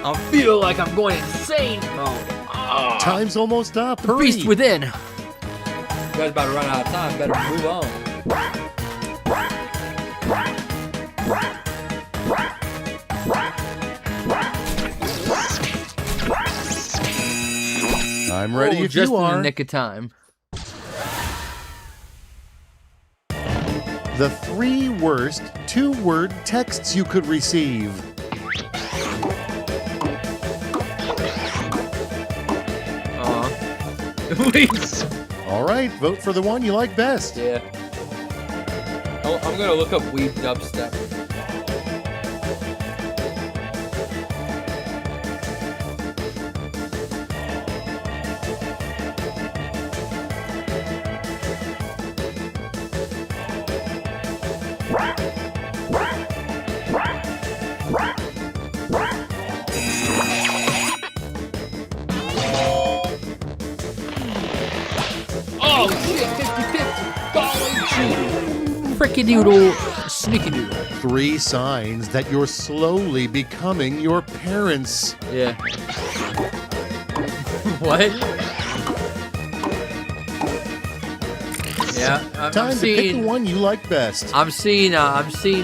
I feel like I'm going insane mode. Time's almost up. The Hurry. beast within. You guys about to run out of time. Better move on. I'm ready if just you in are. the nick of time. The 3 worst 2-word texts you could receive. Please. All right, vote for the one you like best. Yeah. Oh, I'm gonna look up weed dubstep. Oh shit, 50-50. Golly gee. Fricky doodle, sneaky doodle. 3 signs that you're slowly becoming your parents. Yeah. What? Yeah, Time to pick the one you like best. I'm seeing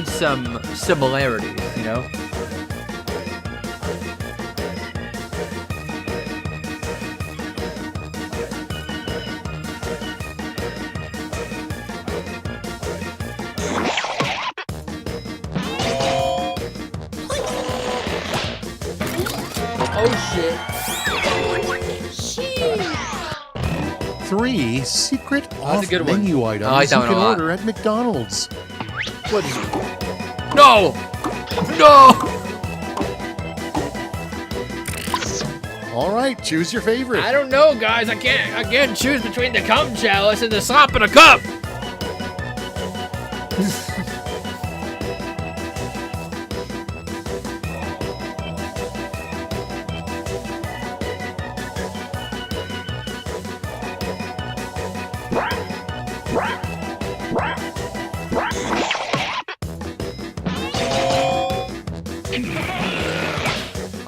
some similarities, you know. Oh shit. 3 secret That's a good one. off-menu I like items that you one a can lot. order at McDonald's. What is it? No! No! All right, choose your favorite. I don't know, guys. I can't choose between the cum chalice and the slop in a cup.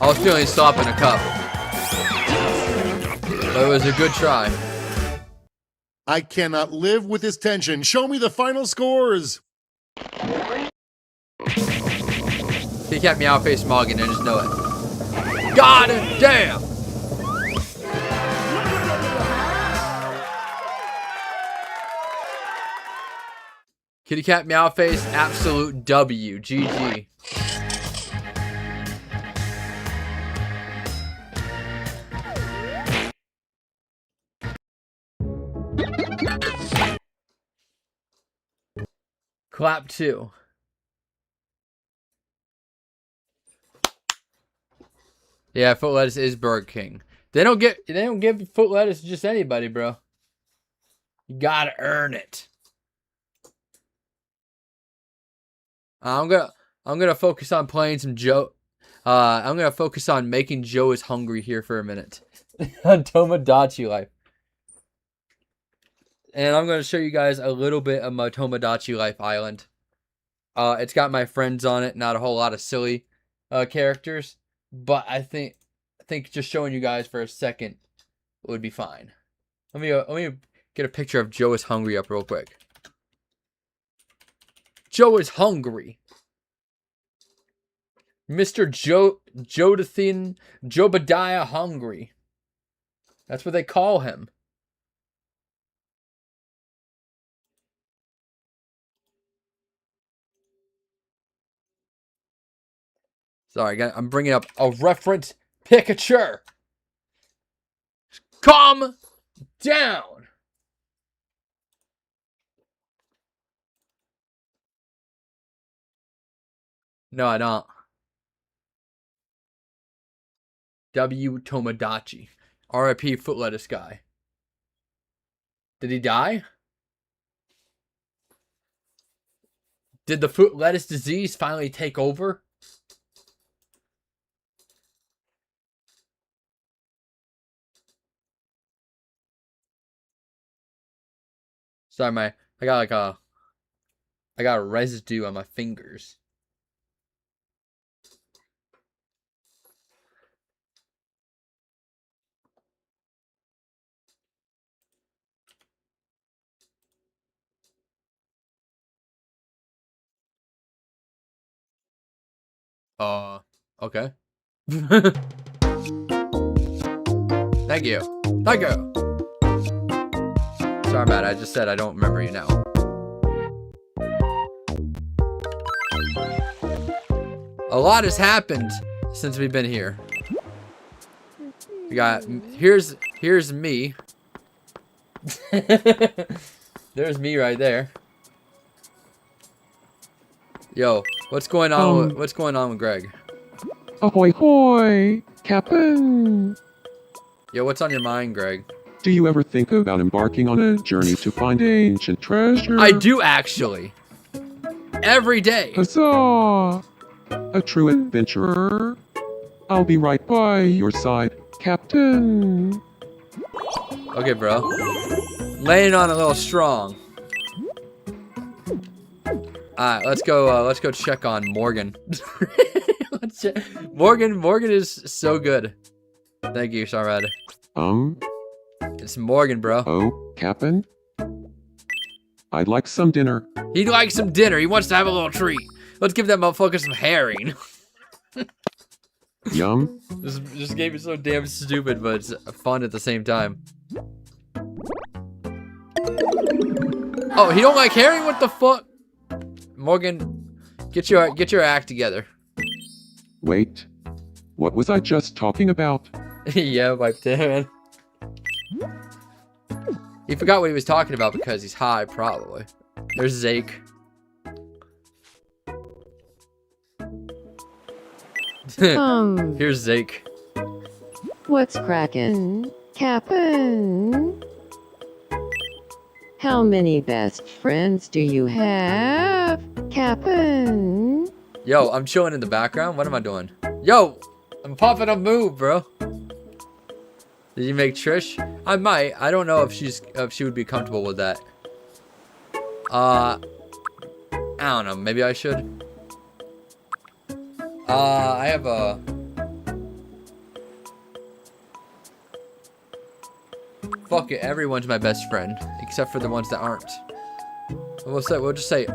I was feeling slop in a cup. But it was a good try. I cannot live with this tension. Show me the final scores. He kept me out face Morgan, I just know it. God damn! Kitty Cat Meow Face, absolute W. GG. Clap 2. Yeah, foot lettuce is Burger King. They don't give foot lettuce to just anybody, bro. You gotta earn it. I'm gonna focus on playing some Joe. I'm gonna focus on making Joe is hungry here for a minute. On Tomodachi Life. And I'm going to show you guys a little bit of my Tomodachi Life Island. It's got my friends on it, not a whole lot of silly characters. But I think just showing you guys for a second would be fine. Let me get a picture of Joe is hungry up real quick. Joe is hungry. Mr. Jodothin Jobadiah Hungry. That's what they call him. Sorry, I'm bringing up a reference picture. Calm down. No, I don't. W. Tomodachi. R.I.P. Foot Lettuce Guy. Did he die? Did the foot lettuce disease finally take over? Sorry, I got a residue on my fingers. Okay. Thank you. Thank you. Sorry, Matt. I just said I don't remember you now. A lot has happened since we've been here. We got here's me. There's me right there. Yo, what's going on? What's going on with Greg? Ahoy hoy, Captain. Yo, what's on your mind, Greg? Do you ever think about embarking on a journey to find ancient treasure? I do actually. Every day. Huzzah! A true adventurer. I'll be right by your side, Captain. Okay, bro. Laying on a little strong. Alright, let's go check on Morgan. Morgan is so good. Thank you, Sarad. It's Morgan, bro. Oh, Captain? I'd like some dinner. He'd like some dinner. He wants to have a little treat. Let's give that motherfucker some herring. Yum. This game is so damn stupid, but it's fun at the same time. Oh, he don't like herring? What the fuck? Morgan, get your act together. Wait. What was I just talking about? Yeah, wiped it, man. He forgot what he was talking about because he's high, probably. There's Zake. Here's Zake. What's crackin', Cap'n? How many best friends do you have, Cap'n? Yo, I'm chilling in the background. What am I doing? Yo, I'm popping a move, bro. Did you make Trish? I might. I don't know if she would be comfortable with that. I don't know. Maybe I should. I have a. Fuck it. Everyone's my best friend, except for the ones that aren't. We'll just say.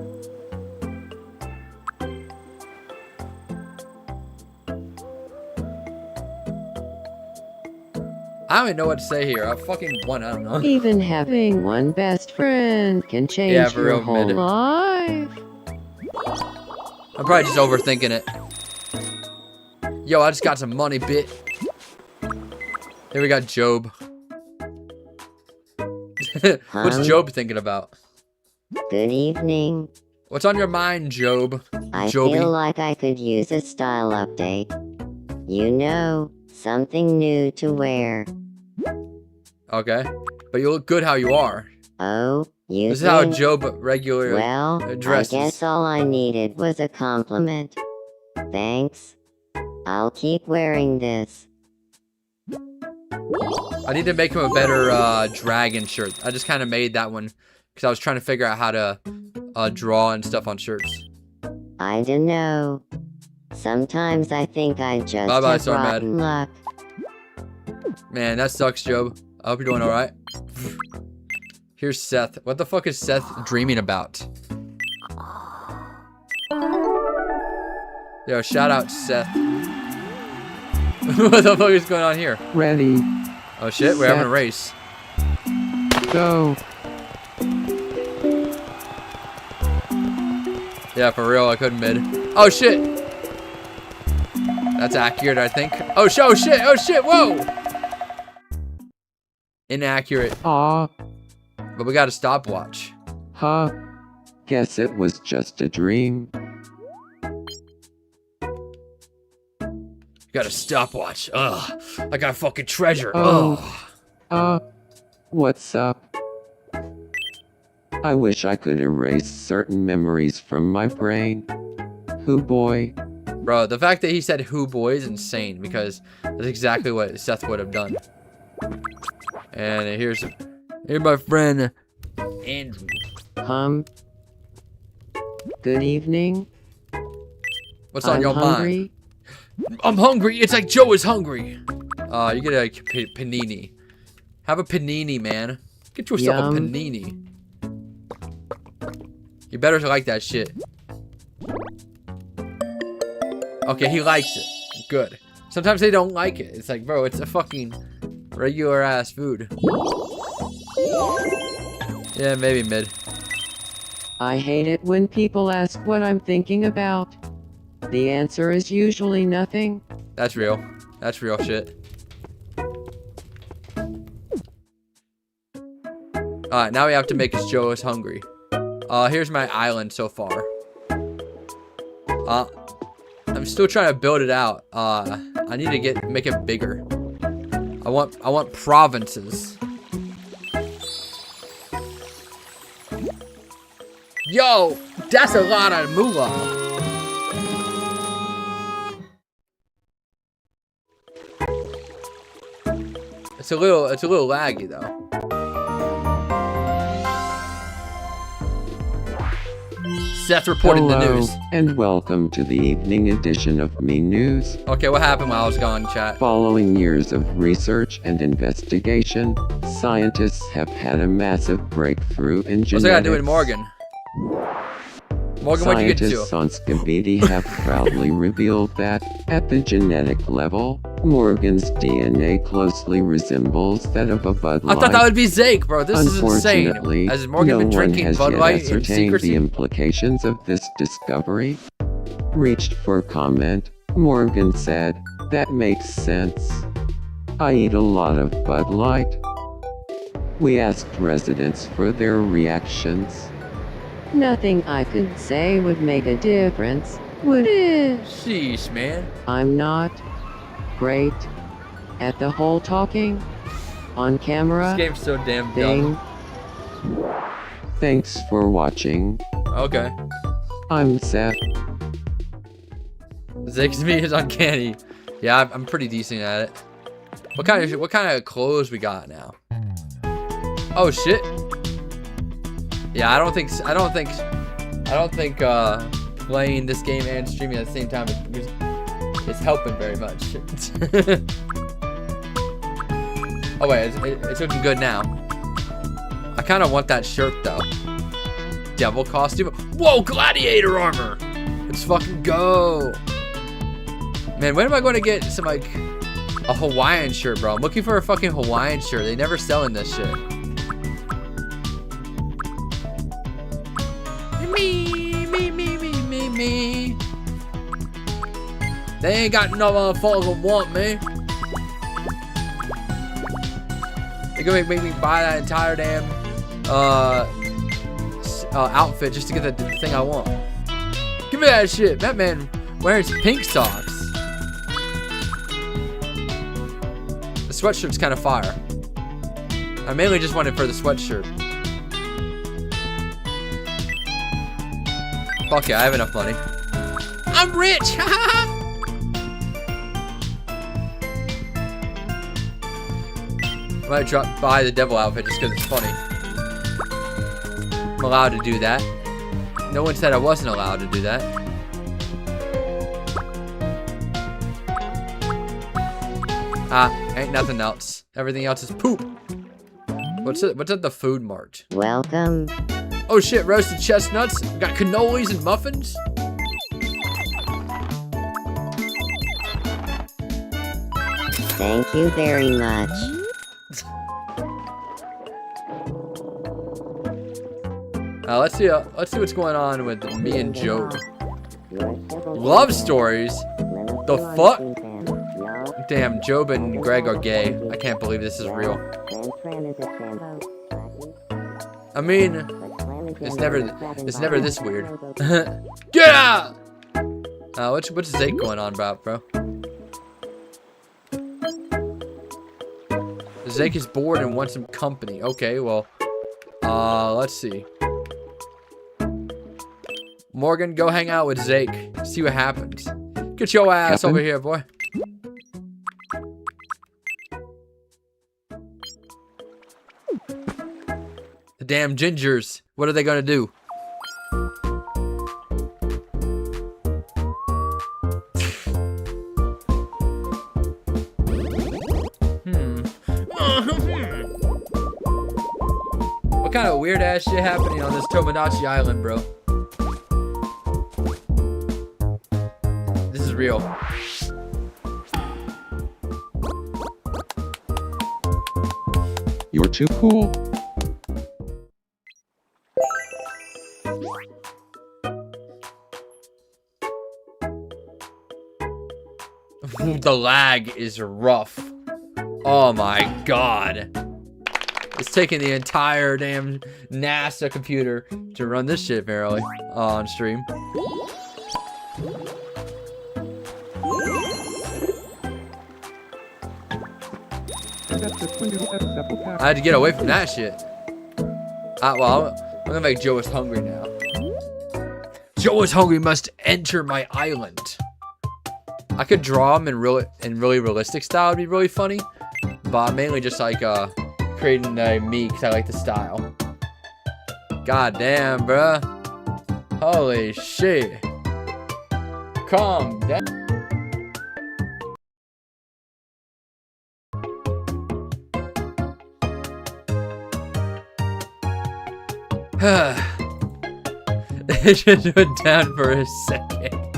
I don't even know what to say here. I fucking won. I don't know. Even having one best friend can change your whole life. I'm probably just overthinking it. Yo, I just got some money, bit. Here we got Job. What's Job thinking about? Good evening. What's on your mind, Job? I Joby? feel like I could use a style update. You know, something new to wear. Okay. But you look good how you are. Oh, you This is how think? Job regularly Well, dresses. I guess all I needed was a compliment. Thanks. I'll keep wearing this. I need to make him a better dragon shirt. I just kind of made that one because I was trying to figure out how to draw and stuff on shirts. I don't know. Sometimes I think I just Bye-bye, have Sarmad. rotten luck. Man, that sucks, Job. I hope you're doing alright. Here's Seth. What the fuck is Seth dreaming about? Yo, shout out Seth. What the fuck is going on here? Ready. Oh shit, we're having a race. Go. Yeah, for real, I couldn't mid. Oh shit! That's accurate, I think. Oh shit, oh shit, whoa! Inaccurate. Aw. But we got a stopwatch. Huh. Guess it was just a dream. Got a stopwatch. Ugh. I got fucking treasure. Oh. Ugh. What's up? I wish I could erase certain memories from my brain. Hoo boy. Bro, the fact that he said who boy is insane because that's exactly what Seth would have done. And here's my friend Andrew. Good evening. What's on your hungry. mind? I'm hungry. It's like Joe is hungry. You get a panini. Have a panini, man. Get yourself a panini. You better like that shit. Okay, he likes it. Good. Sometimes they don't like it. It's like, bro, it's a fucking regular ass food. Yeah, maybe mid. I hate it when people ask what I'm thinking about. The answer is usually nothing. That's real. That's real shit. Alright, now we have to make Joe is hungry. Here's my island so far. I'm still trying to build it out. I need to make it bigger. I want provinces. Yo, that's a lot of moolah. It's a little laggy though. Seth reporting the news. And welcome to the evening edition of Me News. Okay, what happened while I was gone, chat? Following years of research and investigation, scientists have had a massive breakthrough in genetics. What's I gotta do with Morgan? Morgan, what'd you get to? Scientists on Skibidi have proudly revealed that, at the genetic level, Morgan's DNA closely resembles that of a Bud Light. I thought that would be Zake, bro. This is insane. Unfortunately, Has Morgan been drinking Bud Light in ascertained secrecy? the implications of this discovery. Reached for comment, Morgan said, "That makes sense. I eat a lot of Bud Light." We asked residents for their reactions. Nothing I could say would make a difference, would it? Sheesh, man. I'm not great at the whole talking on camera This game's so damn thing. dumb. Thanks for watching. Okay. I'm Seth. Zake's me is uncanny. Yeah, I'm pretty decent at it. What kind of clothes we got now? Oh shit. Yeah, I don't think playing this game and streaming at the same time is helping very much. Oh wait, it's looking good now. I kind of want that shirt though. Devil costume. Whoa, gladiator armor. Let's fucking go. Man, when am I going to get some like a Hawaiian shirt, bro? I'm looking for a fucking Hawaiian shirt. They never sell in this shit. Me. They ain't got no motherfucker want me. They gonna make me buy that entire damn outfit just to get the thing I want. Give me that shit. That man wearing pink socks. The sweatshirt's kind of fire. I mainly just wanted for the sweatshirt. Fuck yeah, I have enough money. I'm rich! I might buy the devil outfit just because it's funny. I'm allowed to do that. No one said I wasn't allowed to do that. Ain't nothing else. Everything else is poop. What's at the food mart? Welcome. Oh shit, roasted chestnuts. We got cannolis and muffins. Thank you very much. Let's see what's going on with me and Job. Love stories? The fuck? Damn, Job and Greg are gay. I can't believe this is real. I mean, it's never this weird. Get out! What's Zake going on about, bro? Zake is bored and wants some company. Okay, well, let's see. Morgan, go hang out with Zake. See what happens. Get your ass over here, boy. The damn gingers. What are they gonna do? What kind of weird ass shit happening on this Tomodachi Island, bro? This is real. You're too cool. The lag is rough. Oh my god. It's taking the entire damn NASA computer to run this shit apparently on stream. I had to get away from that shit. Well, I'm gonna make Joe is hungry now. Joe is hungry must enter my island. I could draw him in really realistic style. It'd be really funny. But I'm mainly just like creating me because I like the style. God damn, bruh. Holy shit. Calm down. It just went down for a second.